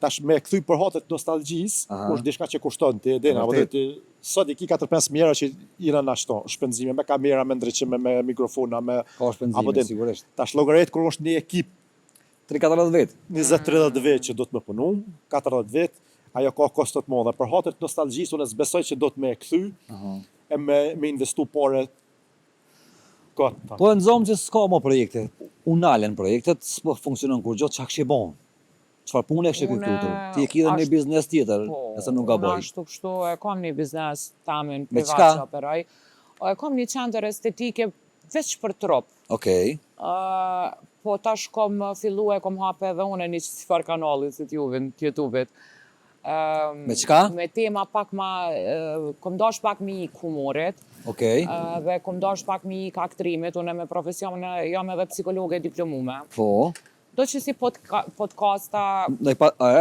Tash me kthy për hatet nostalgjisë, Aha. është diçka që kushton ti e din, apo Vërtet. ti sot i ki 4-5 mijëra që jena na ashtu, shpenzime me kamera, me ndriçime, me mikrofona, me Ka apo shpenzime, din. sigurisht. Tash llogaret kur është një ekip 3-14 vetë. 20-30 vjet që do të më punu, 40 vjet, ajo ka kosto të mëdha. Për hatet nostalgjisë unë s'besoj që do të më e kthy e me investu pare kot. Po e nëzomë që s'ka më projekte. Unë nalen projektet, s'po funksionon kur gjotë, qa kështë bon? Qëfar punë e kështë Une, këtutur? Ti e ki dhe një ashtë- biznes tjetër, nëse nuk ka unë boj. ashtu kështu e kam një biznes tamin Me privat çka? që operoj. E kam një qendër estetike veç për trup. Okej. Po tash kom fillu e kom hape edhe unë një qësifar kanali si t'Youtube-it. Me çka? Me tema pak ma, kom dash pak mi ik humorit, Okej. dhe kom dash pak mi ik aktrimit, unë me profesion jam edhe psikologe diplomume. Po. Do që si podcasta, Ndaj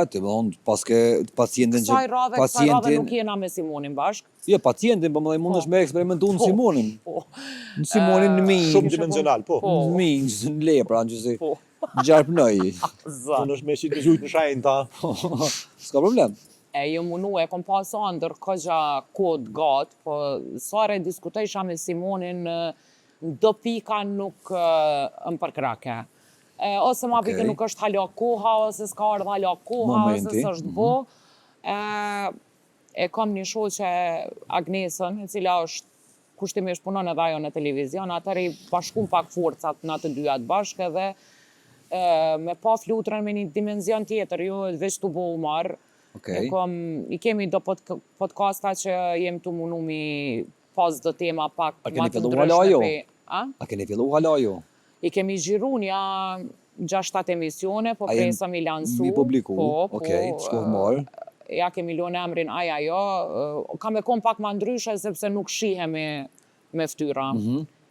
ti më thonë paske pacientin kësaj radhe nuk jena me Simonin bashk. Jo, pacientin, po më dhe mundesh me eksperimentu në Simonin. Po. Në Simonin në mi. Shumë dimensional, po. Në mi, në lepra, në që si Po. gjarpënoj. Zë. Unë është me që të gjujtë në shajnë ta. S'ka problem. E jë munu e kom pas ndër këgja kod gatë, po sare diskutejsha me Simonin do pika nuk më përkrake. Ose ma pika Okej. nuk është hala koha, ose s'ka ardhë hala koha, ose Momenti. s'është bo. E kam një shoqe Agnesën, e cila është kushtimisht punon edhe ajo në televizion, atëri bashkum pak forcat në të dyat bashkë edhe me pa flutrën me një dimenzion tjetër, jo veç të bo umar. Okej. I kemi do podcasta që jem të munu mi pas do tema pak A keni ma të fillu ndryshme hala jo? pe- A? A keni fillu hala jo? I kemi zhiru një 6-7 emisione, po A jem presa mi lansu. mi publiku? Po, Okej, shkov marë. Ja kemi lënë emrin ajo, kam e kom pak ma ndryshe sepse nuk shihemi me ftyra.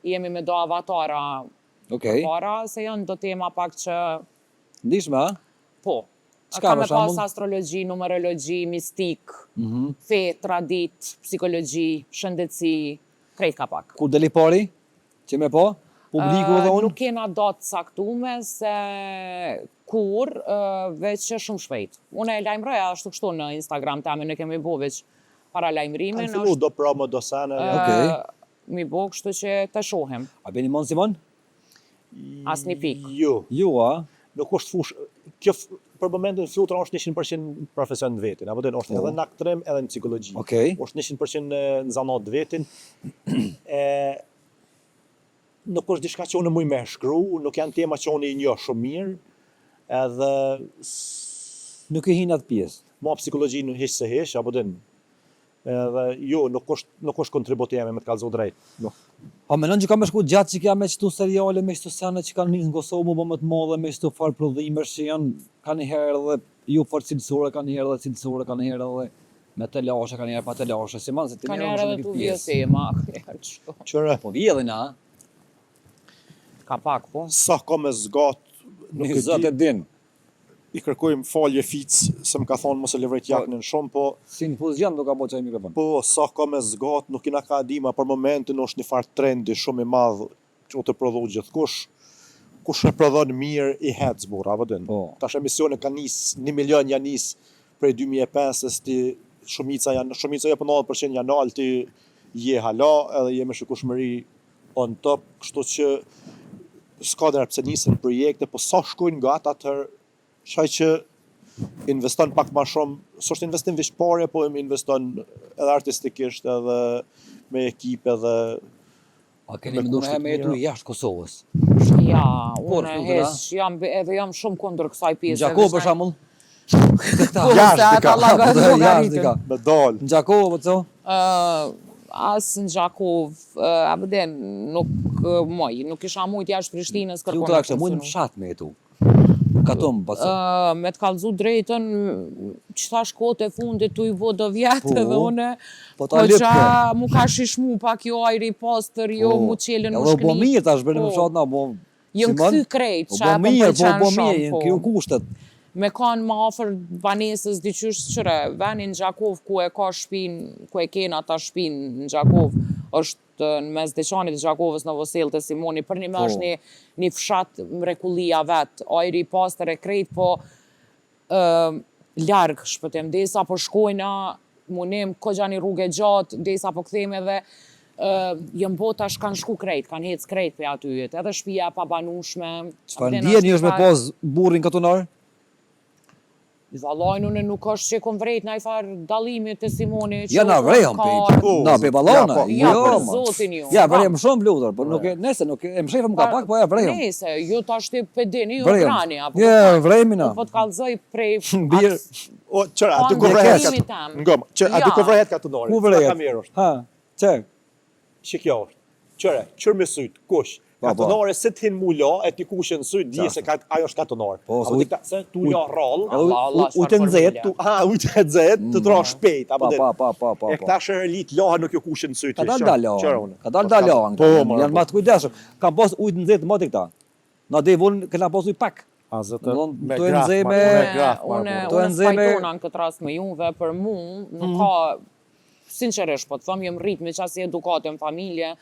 Jemi me do avatara Okej. para, se janë do tema pak që, Ndishme, a? po, Çka, kam për e pas shembull? astrologji, numerologji, mistik, fe, tradit, psikologji, shëndetësi, krejt ka pak. Kur deli pari? Që me po? Publiku dhe unë? Nuk kena datë saktume se kur, veç që shumë shpejt. Unë e lajmëroja ashtu kështu në Instagram tami, në kemi bo veç para lajmërimin. Kanë fillu do promo, do sene. Okej. Mi bo kështu që të shohim. A beni mon Simon? As një pik. Jo, Jo, a? nuk është fush. Kjo për momentin flutra është 100% profesion në vetin, apo është edhe në aktrim edhe në psikologji. Okej. Është 100% në zanat të vetin. Nuk është diçka që unë muj me shkru, nuk janë tema që unë i njoh shumë mirë, edhe Nuk e hin atë pjesë. ma psikologji në hiç se hiç, apo din. Edhe jo, nuk është kontribut jemi me të kallëzu drejt. Jo. A menon që ka me shku gjatë që kja me qëtu seriale, me qëtu sene që kanë njësë në Kosovë, më më të modhe, me qëtu farë prodhimesh që janë, ka njëherë edhe ju farë cilësore, ka njëherë edhe cilësore, ka njëherë edhe me të lashe, ka njëherë pa të lashe, si manë se ti Ka merë më njerë shumë edhe në tu këtë pjesë. vjetema, ka njerë qëto. Qëre, Po vjedhin, a? Ka pak, po. sa ka me zgat, nuk Nuk e zot di, e din. i kërkojmë falje fic, se më ka thonë mos e levrejt jaknin shumë, po Si në pozion do ka bo qaj mikrofon. Po, sa ka me zgat, nuk i na ka dima, për momentin është një farë trendi shumë i madhë që u të prodhu gjithkush. Kush e prodhon mirë i hec burra, apo din. Po. Tash emisione ka nis, 1 milion janë nis prej 2005-s ti shumica jo për 90% janë alti je hala edhe je me shikueshmëri on top, kështu që s'ka der pse nisën projekte, po sa shkojnë nga ata atëherë shaj që investon pak më shumë, s'është investim veç pare, po investon edhe artistikisht, edhe me ekip, edhe A keni Me menduar kushte me të jetu mira. jashtë Kosovës? Ja, Por, unë Flutera? edhe jam shumë kundër kësaj pjese. Gjakovo për shembull? Po, Jashtë se dika. ata llaga Po, jashtë llogaritën. dika. me dal. Në Gjakovo po co? As në Gjakov, abden, nuk isha mujt jashtë Prishtinës kërkon. Flutera me kështë mund në funksionu. fshat me jetu. Katom, po co? Me të kallëzu drejtën, qëta shkote fundit tu i bo do vjetë Po, dhe une, po ta lip qa mu ka shishmu pak jo ajri postër, jo mu qelën mu Po shkëni. bo mirë tash bërë në Po. fshat na, bo... Jëm Simon, këthy krejt, po qa bo mirë, po pëlqen bo mirë, shumë, jenë kjo kushtet. Me kanë më afër banesës diqysh qëre, venin Gjakov ku e ka shpin, ku e kena ta shpin në Gjakov, është në mes deqanit të Gjakovës në Vosel të Simoni, për një me është një fshat mrekullia vetë, ajri pastër e krejt, po largë shpëtim, desa po shkojna, munim, ko gjani rrugë e gjatë, desa po ktheme dhe jëm bota kanë shku krejt, kanë hec krejt për atyjet, edhe shtëpia pa banushme. Çfarë ndjeni është me pas burrin katonar? Vallaj, unë nuk është që kom vrejt në i farë dalimit të Simoni. Ja na vrejëm pe. Na pe ballona. Ja, për ma. zotin ju. Ja, vrejëm shumë Flutër, por nuk e nëse nuk e më shefëm ka pak, po ja vrejëm. Nese, ju ta shti pedini, ju Vrejëm. grani. Ja, vrejmë na. Po të kalzoj prej... Birë. O, qëra, Po, aty ku vrehet ndërtimi ka... tem. Ngom, a Ja. dy ku vrehet katunori? Ku vrejet? Ka mirë është. Ha, çe? Që kjo është. Qëre, qërë me syt, kush? Po, po. Katunore se t'hin mu la, e ti kushën syt, di se ajo është katunor. Po, Apo se tu la rrall, Ujtë nxehtë, ujtë e dzet, të tra shpejt, apo Pa. e këta shërëlit laha nuk jo kushën syt. Ka dalë dalohan. Qërë unë. Ka dalë dalohan. Po, mora, Janë po. ma të kujdesshëm. Kam pas ujtë nxehtë më të këta. Na dhe vonë kena pas ujë pak. A zëtë, Domthon, me to e graf, nxej ma, me- me graf, ma, Unë po. To e nxej me- spajtona në këtë rast me juve, për mu, nuk ka, sinqerisht, po të thëmë, jem rrit me qasi edukate në familje,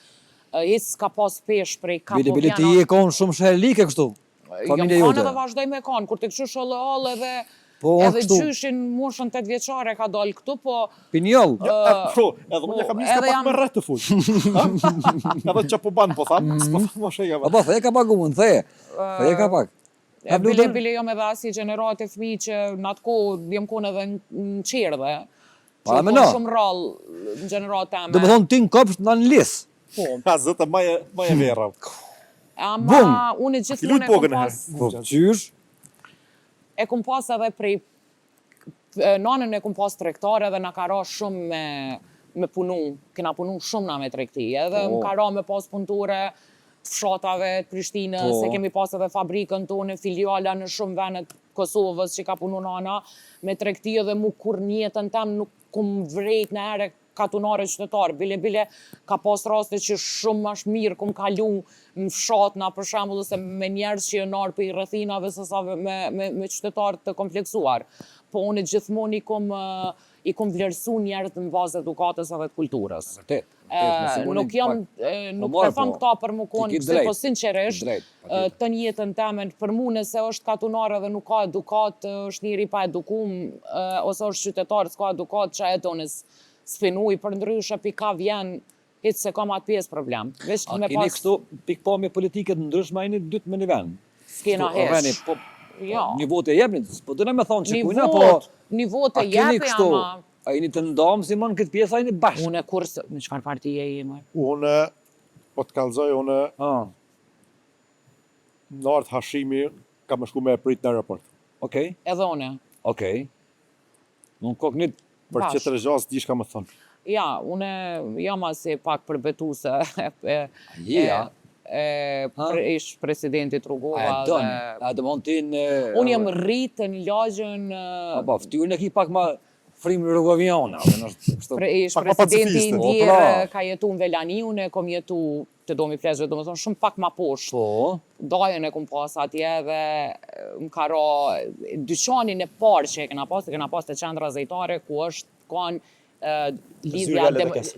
jes ka pas pesh prej Bili ti je kon shumë shëlike kështu. Jam Familje kanë jote. edhe vazhdoj me kanë, kur të këshu shëllë edhe Po, edhe kështu. gjyshin moshën 8 vjeçare ka dalë këtu, po Pinjoll. Po, edhe unë kam nisë edhe pak jam- me rrët të full. Edhe që po banë, po thamë, s'po thamë më shëja. Apo the ka paguën, the. The ka pak. A Flutër? bile jam edhe asi gjenerat e fmi që në atë kohë jem konë edhe në qerdhe. Pa, Që me konë na. shumë rallë në gjenerat e Do më thonë ti në kopsht në në lis. A zëtë, ma e vera. Ama, unë gjithmonë Lut e kom pogën e pas, Po, qysh? e kom pas edhe prej, nanën e kom pas tregtare dhe na ka ra shumë me punu, kena punu shumë na me tregti, edhe Po. më ka ra me pas punëtore të fshatave të Prishtinës, Po. se kemi pas edhe fabrikën tonë, filiala në shumë venet Kosovës që ka punu nana me tregti edhe mu kur njetën tem nuk kum vrejt në ere katunare qytetarë, bile ka pas raste që shumë më mirë kum kalu në fshat na për shembull se me njerëz që janë ardhur për rrethinave se sa me qytetarë të kompleksuar. Po unë gjithmonë i kum vlerësu njerëzit në bazë edukatës edhe të kulturës. Vërtet. Nuk jam, nuk morë, e tham po. këta për më konë, Ti ki se drejt. po sinqerisht, Drejt, patjetër. të njetën temen, për mu nëse është katunar dhe nuk ka edukat, është njëri pa edukum, ose është qytetar, s'ka edukat, që e donës sfinuj, për ndryshe pika vjen, hitë se kam atë pjesë problem. Veç A me keni pas, kështu pikpamje politike të ndryshme ai një dytë me një vend? s'kena Kështu, o veni, hesh. Po, Ja. një votë e jepni, po dëna me thonë që Një kujna, po... vot, një vot A e keni jepe, kështu, ama a jeni të ndamë si mon këtë pjesë, a jeni bashkë? unë kur në çfarë partije jemi? Unë, po të kalzoj, unë Ah, në ardë Hashimi, ka më shku me e prit në aeroport. okej, Edhe une. okej. Nuk koknit, Për Bashkë. që të rëgjas, di shka më thonë. Ja, une jam asi pak përbetuse ja. ish presidentit A Rugova e dhe... dënë, a të mund ti në... Unë jam rritë në lagjën Po, ftyrën e ki pak ma frimë Rugoviana. ish pak ma presidenti pacifiste. indjerë, Po, pra. ka jetu në Velani, unë kom jetu të domi plezhve, do më thonë shumë pak ma poshtë. Po, Dajën e kom pas atje dhe më ka ra dyqanin e parë që e kena pas të qendra zejtare, ku është kanë lidhja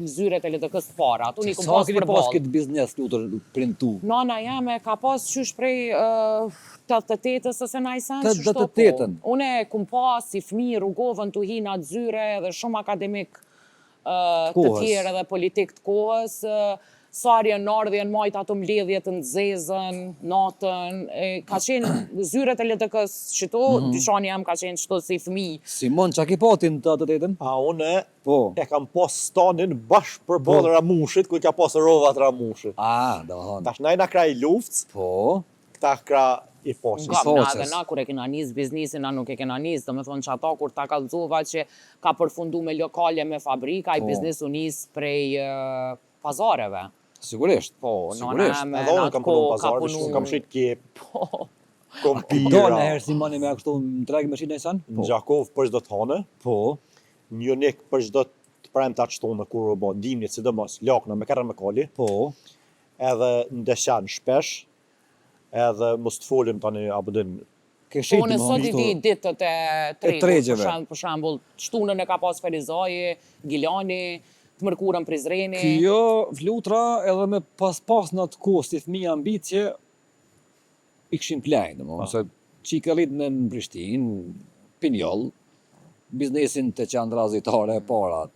zyret e LDK-s para. Atu një kom sa pas keni për pas balë. këtë biznes Flutër printu? Nana jame ka pas qysh prej 88-ës ose na i sen që shto 88-ën. Une kum pas si fmi Rugovën të hi në atë zyre dhe shumë akademik të Kohës. tjerë edhe politik të kohës, sarje në ardhje në majt ato mbledhje të nxezën, natën, ka qenë zyret e LDK-s qëto, dyqani jam ka qenë qëto si fëmijë. Simon, qa ki patin të atë tetën? A une Po. e kam pas stanin bashkë për balë Ramushit, ku ka pas rovat Ramushit. Do thonë. Tash najna kraj luftës, Po. këta kra i poshës. Nga na Soqes. edhe na kur e kena nis biznisin, na nuk e kena nis, do me thonë që ata kur ta kallëzova që ka përfundu me lokale, me fabrika, i biznis u nis prej pazareve. Sigurisht. Po, Sigurisht. nona Edhe me unë kam punu në pazar, punu. kam shit kep, Po, Do kompira, në herë Simoni me kështu më tregë me shinë e sanë? në Gjakov për çdo të hane, Po. në Jonik për çdo të prem të aqtonë kur u bo, dimnit sidomos, lakna me kërën me kali, Po. edhe në deshan shpesh, edhe mos të folim tani apo din Ke po shitë në sot i di ditët e tregjeve. për shembull, shtunën e ka pas Ferizaji, Gilani, të mërkurën Prizreni. Kjo flutra edhe me pas në atë kohë si fëmija ambicje i këshin plejnë, se qika rrit në Prishtinë, Pinjoll, biznesin të qandra zitare e para,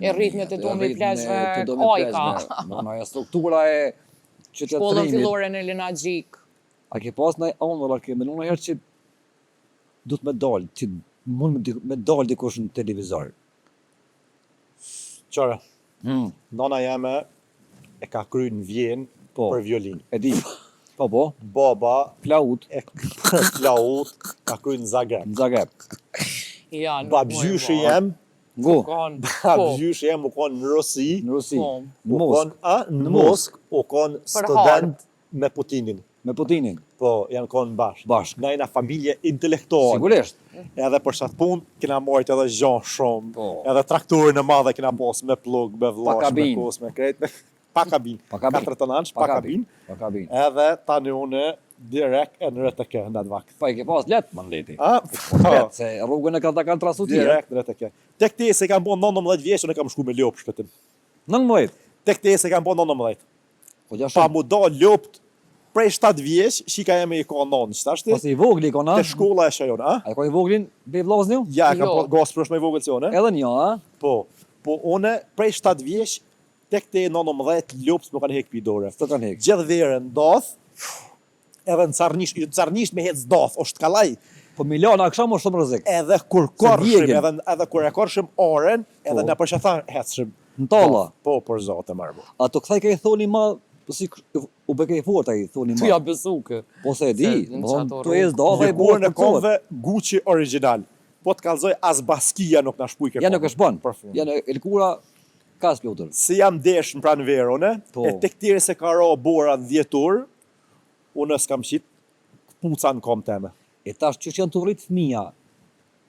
E rritme të domi plezhve Ajka. Aja struktura e Shkollën qytetërimit. fillore në Elena Gjik. A ke pas në onë, a ke menu në herë që du të me dalë, që mund me dalë dikush në televizor. Qëre, nana jeme e ka kry në Vjenë Po. për violin. E di, po, Baba flaut, e flaut ka kry në Zagreb. në Zagreb. Ja, nuk Babgjyshi moj, jem, Go, Kon, po, babgjyshi jem u konë në Rosi, në Rusi, Po. në u Moskë, konë në Moskë, u konë student me Putinin. me Putinin, Po, janë konë bashkë. bashkë. Na jena familje intelektuale. Sigurisht. Edhe për shatë punë, kena marrët edhe gjanë shumë. Po. Edhe traktorin e madhe kena pas me plug, me vlash, me kabin. kos, me krejt, pa kabin. Pa kabin. 4 tonanç, pa kabin. Pa kabin. Edhe tani une direkt e në RTK në atë vakt. Pa i ke pas letë, më leti. A? Letë, se rrugën e ka trasu tjera. Direkt në RTK. Tek te se kam bo 19 vjeç, unë kam shku me lop shpëtim. 19. Tek te se kam bo 19. Po gja Pa shumë. mu da lopt prej 7 vjeç, shika jemi i ka 9, qëtashti? Pas i vogli ko na. Te shkolla e shajon, a? A i ko i voglin, be vlazni ju? Ja, kam Jo. po gas për është me i vogël si one. Edhe një, a? Po, une prej 7 vjeç, tek te 19 lopës më kanë hek pi dore. Së të kanë hek. Gjithë verën dath, edhe në carnisht me hec dath, është kalaj, Po Milana kësha më shumë rëzik. edhe kur Se korshim, djegin. edhe kur e korshim oren, edhe Po. në përshëthan hecshim. Në talla. Po, për zote marbo. A të këthaj ka i thoni ma, si u beke i fort a i thoni Tu ja ma. besuke. Po se e di, Se në më thonë, qato tu e zdo dhe i Likurën e borë konve Gucci original. Po të kalzoj as baskia nuk na shpuj ke Ja nuk është bon. Për fund. Ja në elkura ka s'pjotur. Si jam desh në pranë verone, Po. e tek tjere se ka ra bora në 10 orë, unë s'kam qit puca në kom teme. E tash që janë të rritë fëmija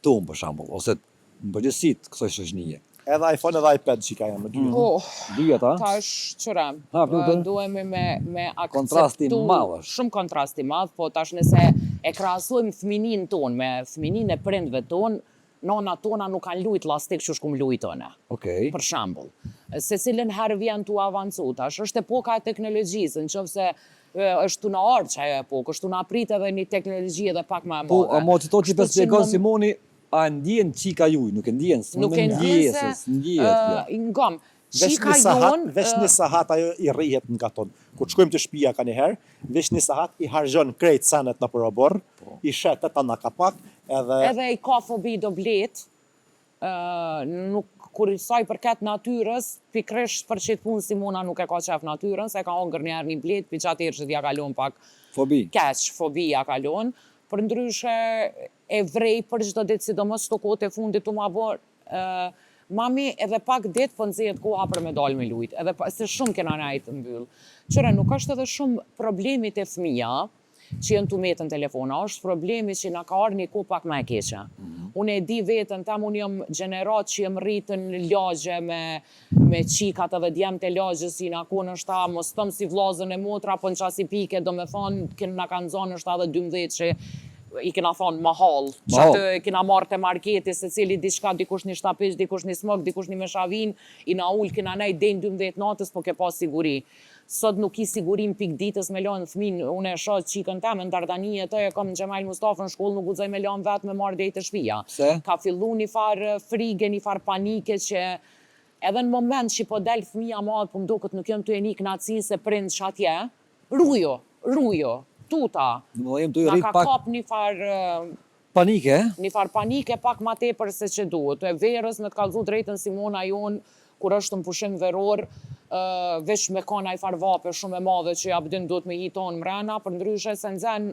tonë për shambull, ose në përgjësit kësoj shoqënie. Edhe iPhone edhe iPad që ka jam me dy. Po, Dyjet, a? tash qërem, Ha, plutën? duhemi me akceptu... Kontrasti madh është. Shumë kontrasti madh, po tash nëse e krahasojmë fëminin ton me fëminin e prindve ton, nona tona nuk kanë lujt lastik që shkum lujtone. Okej. Për shembull, se cilën herë vjen tu avancu, tash është epoka e teknologjisë, nëse është tu na ardhur ajo epokë, është tu na prit edhe një teknologji edhe pak më e madhe. Po, a mo që to që Kështu për spjegon në- Simoni, a ndjen qika juj, nuk e ndjen, Nuk e ndjen se ngam, Vesh qika një sahat, jon vesh një sahat ajo i rrihet në katon. Kur të shkojmë të shtëpia ka një herë, vesh një sahat i harxhon krejt senet në përobor, i shet ata në kapak, edhe edhe i ka fobi do blet, nuk kur sa i përket natyrës, pikrisht për çet punë Simona nuk e ka qef natyrën, se ka hongër një herë një blet, pi çat herë që ja kalon pak fobi. keq, fobia kalon. Për ndryshe e vrej për çdo ditë, sidomos këto kohët e fundit u ma bërë, mami edhe pak ditë po nxehet koha për me dalë me lujt, edhe se shumë kena najt të mbyll. Qëre, nuk është edhe shumë problemit e fëmija që jenë të metë në telefona, është problemi që na ka arë një kohë pak më e keqe. Unë e di vetën, tam unë jam gjenerat që jem rritën në lagje me qikat edhe djemë të lagjës, si na konë është ta, mos tëmë si vlazën e motra, po në qasi pike, do me thonë, kënë na kanë zonë është ta dhe 12 që i kena thonë mahal, që Mahall. atë kena marrë të marketi, se cili diçka, dikush një shtapish, dikush një smok, dikush një meshavin, i na ullë, kena nej dejnë 12 natës, po ke pas siguri. Sot nuk i sigurim pik ditës me lanë fëmin, unë e shoh qikën teme në Dardanie, të e kam në Gjemal Mustafa në shkollë, nuk guxoj me lanë vetë me marrë dejtë të shpia. Se? Ka fillu një farë frige, një farë panike që edhe në moment që po del fëmija madh, po m'duket nuk jam të e një knaci se prind atje, rujo, tuta. Do jem të Na rrit ka pak kap një farë panike, një farë panike pak ma tepër se që duhet. E verës me të kallëzu drejtën Simona jonë, kur është në pushim veror, veç me ka një farë vape shumë e madhe që Abdin duhet me jeton mrena, për ndryshe se nxen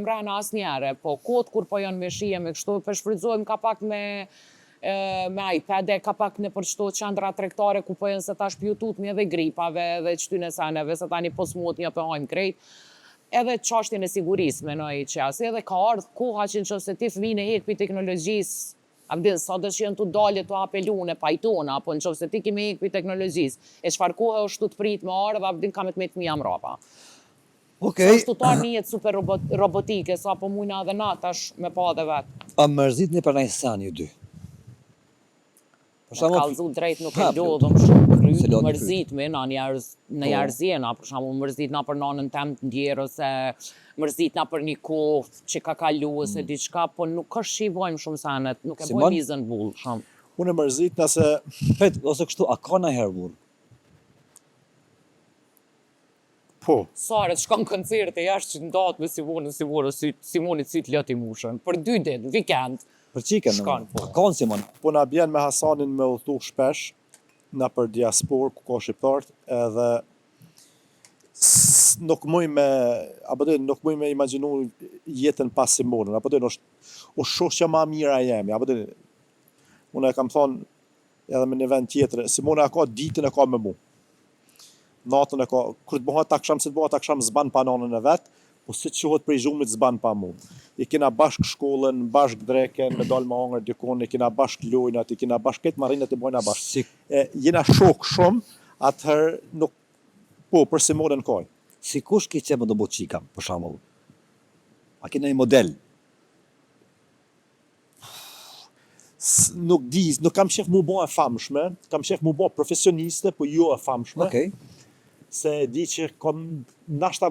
mrena as njere. Po kot kur po janë me shije me kështu, përshfrytëzojmë ka pak me iPad-e, ka pak në për qëto qendra tregtare ku po janë se tash pjututmi edhe gripave dhe qëtyne saneve, se tani po smut një pëhojmë krejt. Edhe çështjen e sigurisë me nëjë qasë, edhe ka ardhë koha që nëse ti fëmijën e hek për teknologjisë, Abdin, sa do që jenë të dalje të apelune, pajtona, apo nëse ti kemi hek për teknologjisë, e çfarë kohë është të prit me ardhë, Abdin ka me të fëmija mrapa. okej, Sa është tutar një jetë super robotike, sa po mujna edhe na tash me pa dhe vetë. a mërzitni për një sen ju dy? Për Me shembull, kallëzu drejt nuk e Ha, lodhëm shumë se kryt, lodhëm mërzit me na në jarzjena, për shembull mërzit na për nanën tem të ndjerë, ose mërzit na për një kohë që ka kalu, ose diçka, po nuk është që i bojmë shumë sanet, nuk e Simon? bojmë mizën bull shumë. Unë e mërzit nëse pet, ose kështu, a ka ndonjëherë burr? po, Saret shkon koncerte jashtë që ndahet me Simonit si të lëti mushën, për 2 ditë, vikend. Për qiken, Shkon, po. Kanë Simon. po na bjen me Hasanin me udhëtu shpesh na për diaspor ku ka shqiptarët edhe nuk muj me nuk muj me imagjinu jetën pas Simonën, apo është shoqja më e mira e jemi, apo unë e kam thonë edhe me një vend tjetër, Simona ka ditën e ka me mu. Natën e ka, kur të bëhat taksham, si të bëhat taksham zban pa nanën e vetë, po si të qohet prej zhumit zban pa mu. I kena bashk shkollën, bashk dreken, me dalë me hangër dikon, i kena bashk lojnat, i kena bashk këtë marinat i bojna bashk. Si, Jena shok shumë, atëherë nuk, po, për Simonën kaj. si kush ki qenë më do bëtë qika, për shembull? A ki një model? Nuk di, nuk kam shef mu bo e famshme, kam shef mu bo profesioniste, po jo e famshme. Okej. Se di që nashta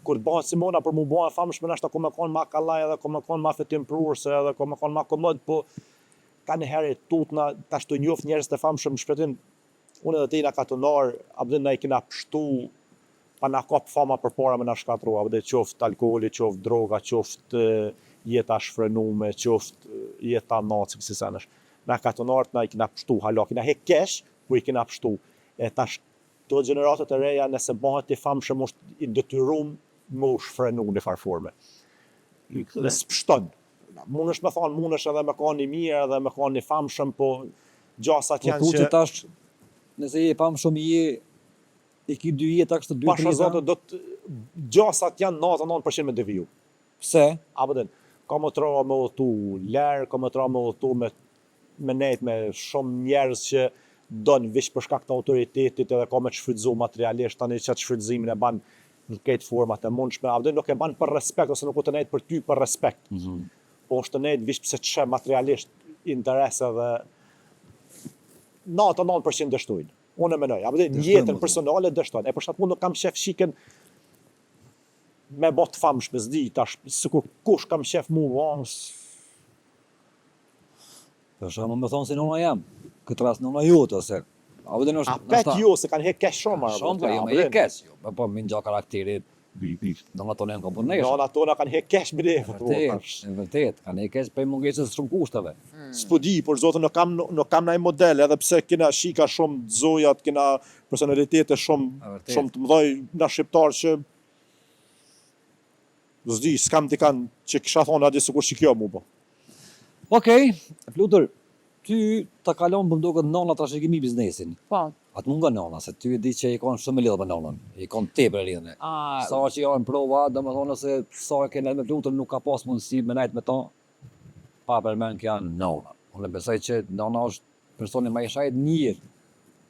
kur të bëhet Simona për mu bo e famshme, nashta ku me konë ma kallaj edhe ku me konë ma fetim prurse edhe ku me konë ma komod, po ka një herë tutna, tash të njoft njerëz të famshëm shpetin, unë edhe te na katonar, abdhe na i kena pështu, pa na kap fama për para me na shkatru, abdhe qoftë alkoholi, qoftë droga, qoftë jeta shfrenume, qoftë jeta nacë, kësi senësh. Na katonart na i kena pështu, hala, kena hek kesh, po i kena pështu. E tash, të gjeneratët e reja, nëse bëhet i famshëm, është i detyrum më shfrenu në farforme. Dhe s'pështon. Mund është me thonë, mund është edhe me ka një mirë, edhe me ka një famshëm, po gjasat Po janë tu që që... tash, nëse je pam shumë i ki 2 jeta kështë 2-3 Pasha zotë, do të gjasat janë 99% me deviju. Pse? Apo den, ka më tra me udhëtu lërë, ka më tra me udhëtu me nejt me shumë njerëz që donë vish për shkak të autoritetit edhe ka me të shfrytëzu materialisht, tani që atë shfrytëzimin e ban në këtë format e mundshme, apo den nuk e ban për respekt, ose nuk u të nejt për ty për respekt. Po është të nejt vish pëse të shë materialisht interes edhe 99% dështojnë. Unë e menoj, apo den jetën personale dështojnë. E për shkak nuk kam shef shiken me bot famshme, s'di, tash, sikur kush kam shef mu, Për shembull me thonë se nona jam, këtë rast nona jote, ose... A vëdën është... apet jo, se kanë hek kesh shumë, Shumë, po jo me i kesh, jo. Po mi ngja karakterit, nona tonë janë komponesh. Nona tona kanë hek kesh me ne. Vërtet, vërtet, kanë i kesh për mungesës shumë kushtave. S'po di, por zotë nuk kam ndaj model, edhe pse kena shika shumë zojat, kena personalitete shumë të mëdhoj na shqiptar që s'di, s'kam t'i kanë që kisha thonë adi sikur që kjo mu po. Okej, Flutër, ty ta kalon për mduket nona tash e kemi biznesin. Po. Atë mungon nona, se ty e di që i kanë shumë lidhë për nonën, i kanë tepër lidhën. A, Sa që janë prova, domethënë se sa e kena me Flutër nuk ka pas mundësi me nejt me ta, pa përmend që janë nona. Unë besoj që nona është personi më i shajt mirë.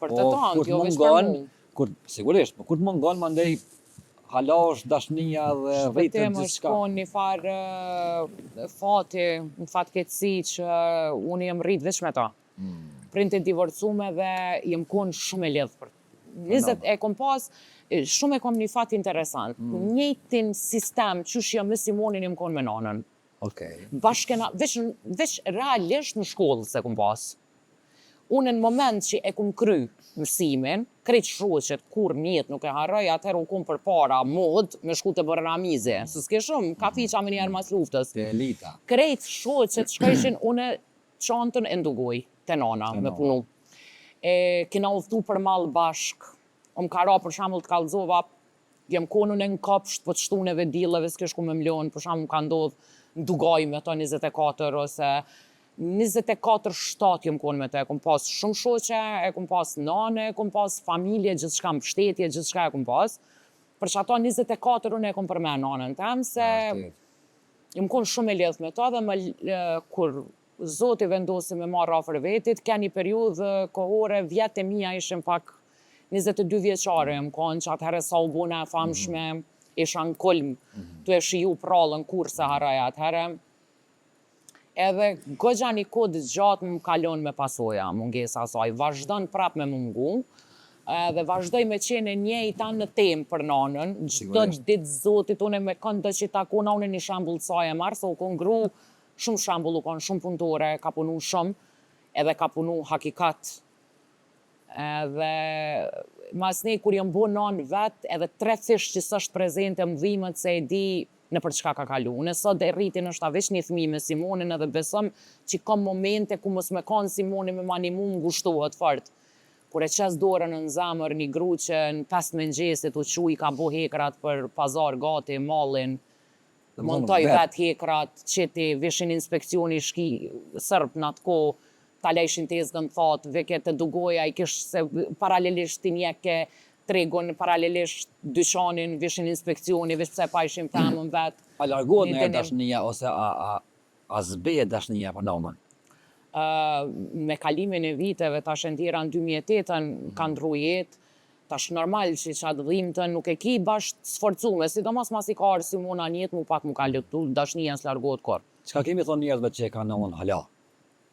për të tonë, jo veç për mu. Sigurisht, po kur të mungon mandej hala është dashnia dhe rritën Shpëtim është gjithçka. po një farë fati, një fatkeqësi që unë jem rrit veç me ta. Print e divorcume dhe jem kon shumë e lidh për. 20 e kom pas, shumë e kom një fat interesant. Njëjtin sistem qysh jam me Simonin jem kon me nanën. Okej. Bashkëna, veç realisht në shkollë se kom pas. unë në moment që e kum kry mësimin, krejt shoqet kur njetë nuk e harroj, atëherë unë kum për para mod me shku të bërë ramize. Se s'ke shumë, ka fiqa më njerë mas luftës. Te elita. Krejt shoqet shkojshin une çantën e ndugoj te nana me punu. Kena udhtu për mall bashk. Më ka ra për shembull të kallëzova, jem konun e në kopsht, po të shtuneve dilleve s'ke shku me mlon, për shembull ka ndodh ndugoj me to 24 ose 24/7 jem konë me to, e kum pas shumë shoqe, e kum pas nane, e kum pas familje, gjithçka mbështetje, gjithçka e kum pas. Për që ato 24 unë e kum përmen nanën tem, se jem konë shumë e lidh me to dhe kur Zoti vendosi me marrë afër vetit, ka një periudhë kohore, vjetë e mia ishin pak 22 vjeçare, më konë që atëherë sa u bune e famshme, isha në kulm, të e shiju prallën kur se haraja atëherë. Edhe goxha një kohë gjatë më kalon me pasoja, mungesa asaj, vazhdon prap me mungu, dhe vazhdoj me qenë njëjta në temë për nanën, çdo ditë Zotit, unë me këndo që takona, unë një shembull saj e marrë, se u kon gru, shumë shembull u kon, shumë punëtore, ka punu shumë, edhe ka punu hakikat. Edhe mas ne kur jam bo nanë vetë, edhe 3 fish që s'është prezente më dhimet se e di në për çka ka kalu. Unë sot e rritin është veç një fëmijë me Simonin edhe besëm që kam momente ku mos me kanë Simoni me manimu më ngushtohet fort. Kur e qes dorën në zemër një gru që në 5 mëngjesit u quj ka bo hekrat për pazar gati, mallin, montoj vet hekrat, qeti vishin inspekcioni shki sërb në atë kohë, ta lejshin tezgën thatë, veke të dugoja, i kish se paralelisht të njeke tregun, paralelisht dyqanin, vishin inspekcioni, vish pse pa ishim temën vetë. A largohet në dashnia ose a zbehet dashnia për nanën? Me kalimin e viteve, tash ndjera në 2008-ën, ka ndru jetë, tash normal që qatë dhimëtën nuk e ki bashkë sforcume, sidomos mas i ka arë Simona njetë, mu pak mu ka lëtu, dashnia s'largohet kur. Çka kemi thonë njerëzve që e ka nanën hala?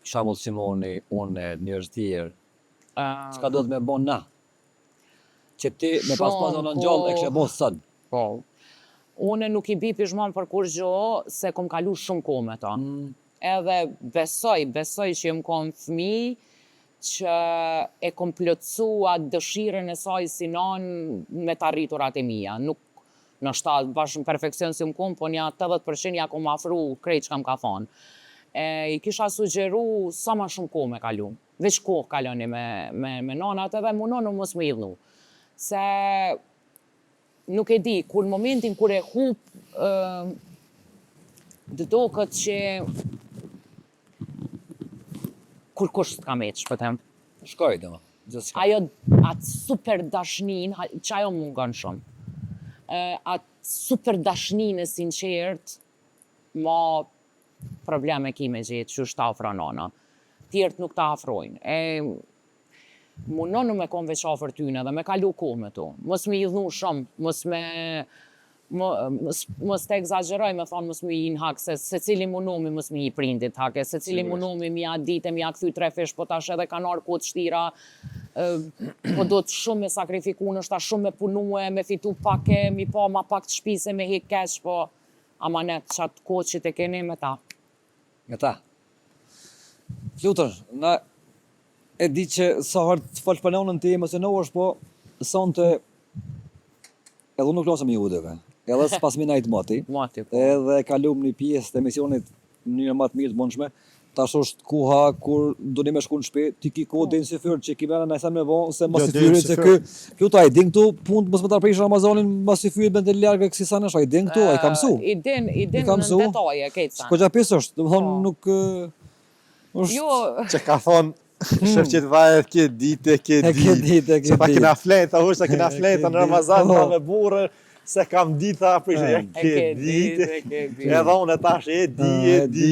Shambull Simoni, unë, njerëz tjerë, çka do të me bon na? Që ti me pas nanën gjallë e kështë bo sënë. Po. Unë nuk i bi pishman për kur gjo, se kom kalu shumë kohë me ta. Edhe besoj që jem kom fëmi, që e kom plotësua dëshirën e saj si nanë me të arriturat e mija. Nuk në shtatë bashkë në perfekcion si më kom, po një 80% ja kom afru krejt që kam ka thonë. I kisha sugjeru sa ma shumë kohë me kalu. Veç kohë kaloni me nanat edhe munonë mos më idhnu. Se nuk e di, kur momentin kur e hup, dhe do këtë që kur kush s'ka meq, për tem. Shkoj dhe më, gjithë Ajo, atë super dashnin, që ajo mungon shumë. Atë super dashnin e sinqert, ma probleme ki me gjithë që është ta afra nana. Tjertë nuk ta afrojnë. Munonë me kon veç afër tyne dhe me kalu kohë me to. Mos me idhnu shumë, mos të egzagjeroj me thonë mos me i në hak, se cili munomi mos me i prindit hake, se cili munomi mi a dite, mi a këthy 3 fish, po tash edhe kanë arë kodë shtira, po do të shumë me sakrifiku, nështë ta shumë me punue, me fitu pake, mi pa ma pak të shpise, me hek keq, po amanet qatë kodë që të keni me ta. Me ta. Flutër, na e di që sa hartë të falë për nanën të emocionohesh, po sonte edhe unë nuk losëm një udhëve. Edhe s'pas mi najtë mati. Mati, po. Edhe kalum një pjesë të emisionit në një matë mirë të mundshme. Tash është koha kur do një me shku në shpe, ti ki kohë din si fyrë që ki vena në me vonë, se mas si fyrit se kë, Fluta, i din këtu punë, mos më ta prish Ramazanin, mas si fyrit bëndë ljargë kësi sanesh, a i din këtu, a i ka mësu. I din në detaje, kejtë sanë. Shko gja pisë është, dhe më thonë nuk... Jo, Që ka thonë, shërqit vajet, ke dite, se pa kina fleta, se kina fleta në Ramazan, pa me burë, se kam dita, prishë, ke dite, edhe unë e tash e di.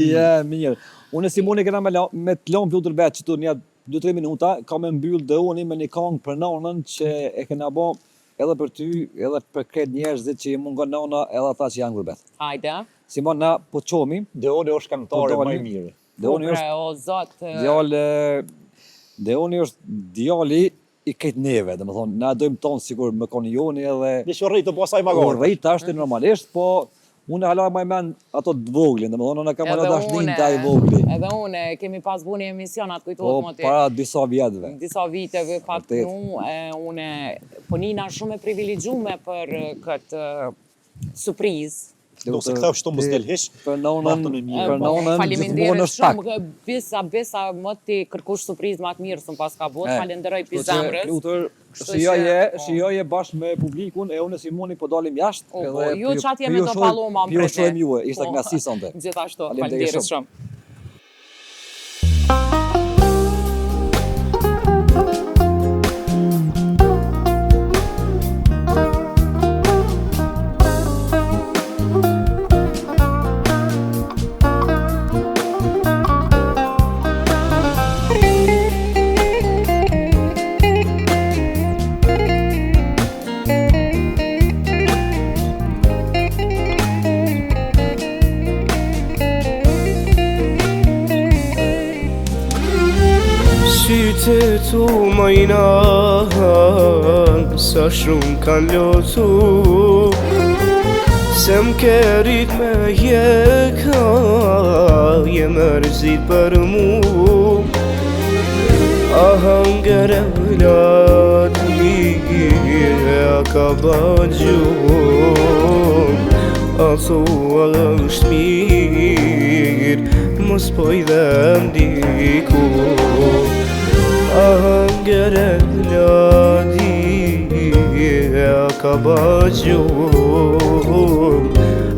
Mirë. Unë e Simoni kena me të lonë Flutër betë që tu një 2-3 minuta, ka me mbyllë dhe unë me një kongë për nanën që e kena bo edhe për ty, edhe për kretë njerëzit që i mungon nana, edhe ata që janë gurbet. hajde. Simon, na po qomi. Dhe unë është kanëtare më i mirë. Deoni është djali i këtë neve, dhe më thonë, na dojmë tonë sigur më koni joni edhe... Dhe që rritë të posaj magorë. Rritë ashtë normalisht, po Unë hala më mend ato të voglin, domethënë unë kam marrë Edhe dashnin une, të ai vogli. edhe une, kemi pas bu një emisionat, Po kujtohet moti. para disa vjetëve. Disa viteve pak Vërtet. une, po nina shumë e privilegjume për këtë surprizë. Nëse këta kështu mos del hiç. Për Matën e nonën, mirë. për nonën gjithmonë Faleminderit është tak. shumë, besa më ti kërkush surprizë më të mirë s'm pas ka bot, falenderoj pi Kështu që, zemrës. Lutër, Kështu shijoje bashkë me publikun e unë e Simoni po dalim jashtë. Po, ju qatë jemi do Paloma më Ju prete. shohim juve, ishte Po. kënaqësi sonte. Gjithashtu, Faleminderit falenderoj shumë. shumë. Sytë tu majnahan, sa shumë kanë lotu, se m'kerit me jeka, je mërzit për mu. Ahanger e vladi, a ka bëgjum, a thua është mirë, mos po i dhem diku. Ahanger e vladi, a ka bëgjum,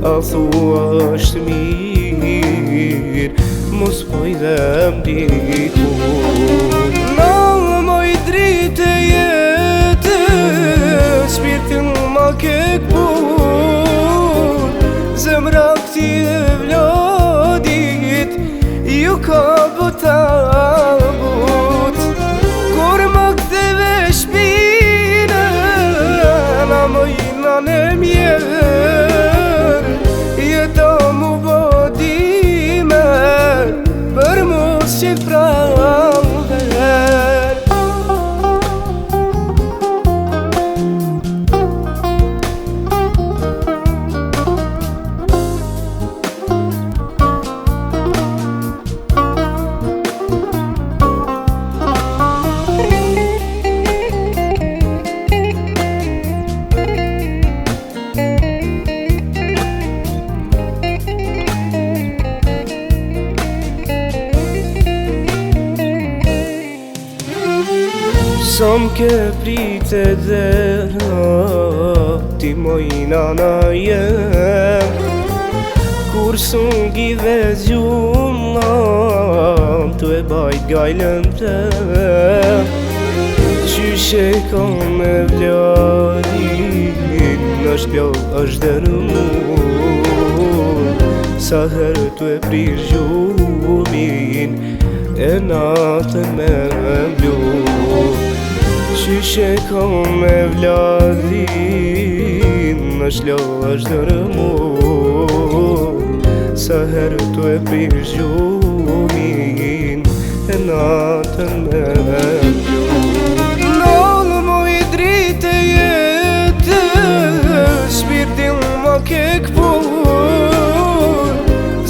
a thua është mirë, mos po i dhem diku. Në moj dritë e jetës, shpirtin ma ke këpun, zemra këti e vladit, ju ka bëta but. Kur më ktheve shpinën, a më jina në mjerë, jeta mu bodime, për mos që t'praver. Sa m'ke prite dhera, ti mojna na jem, kur s'ungi dhe gjullam, tu e bajt gajlën tem. Qyshe ka me vladin, është pjo është dërmur, sa herë tu e prir gjumin, e natën me mblur. Qyshe ka me vladin, është lo është dërmur, sa herë tu e prir gjumin, e natën me mblur. Nallë moj dritë e jetës, shpirtin ma ke këpun,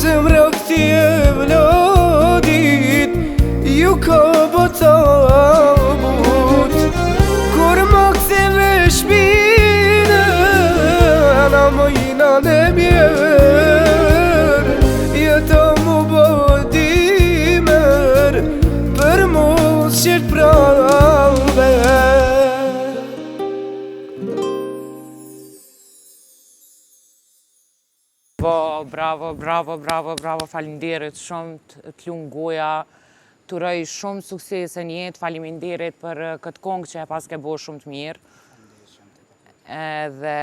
zemra këti e vladit, ju ka bëta but. Kur më ktheve shpinën, a më jina në mjerë, jeta mu bodimer, për mos që t'praver. Po, bravo, falenderit shumë të lunë goja, të rëj shumë suksese në jetë, faleminderit për këtë kongë që e pas ke bo shumë të mirë. Dhe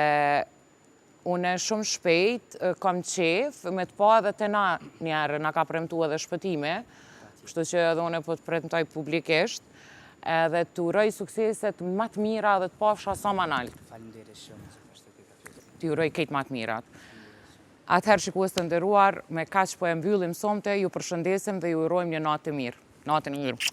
une shumë shpejt, kam qef, me të pa edhe të na njerë, na ka premtu edhe shpëtime, kështu që edhe une po të premtoj publikisht, edhe të uroj sukseset më të mira dhe të pafsha sa ma naltë. Faleminderit shumë. Të uroj këtë më të mirat. Atëherë shikues të nderuar, me kaq po e mbyllim sonte, ju përshëndesim dhe ju urojmë një natë të mirë. Natën e mirë.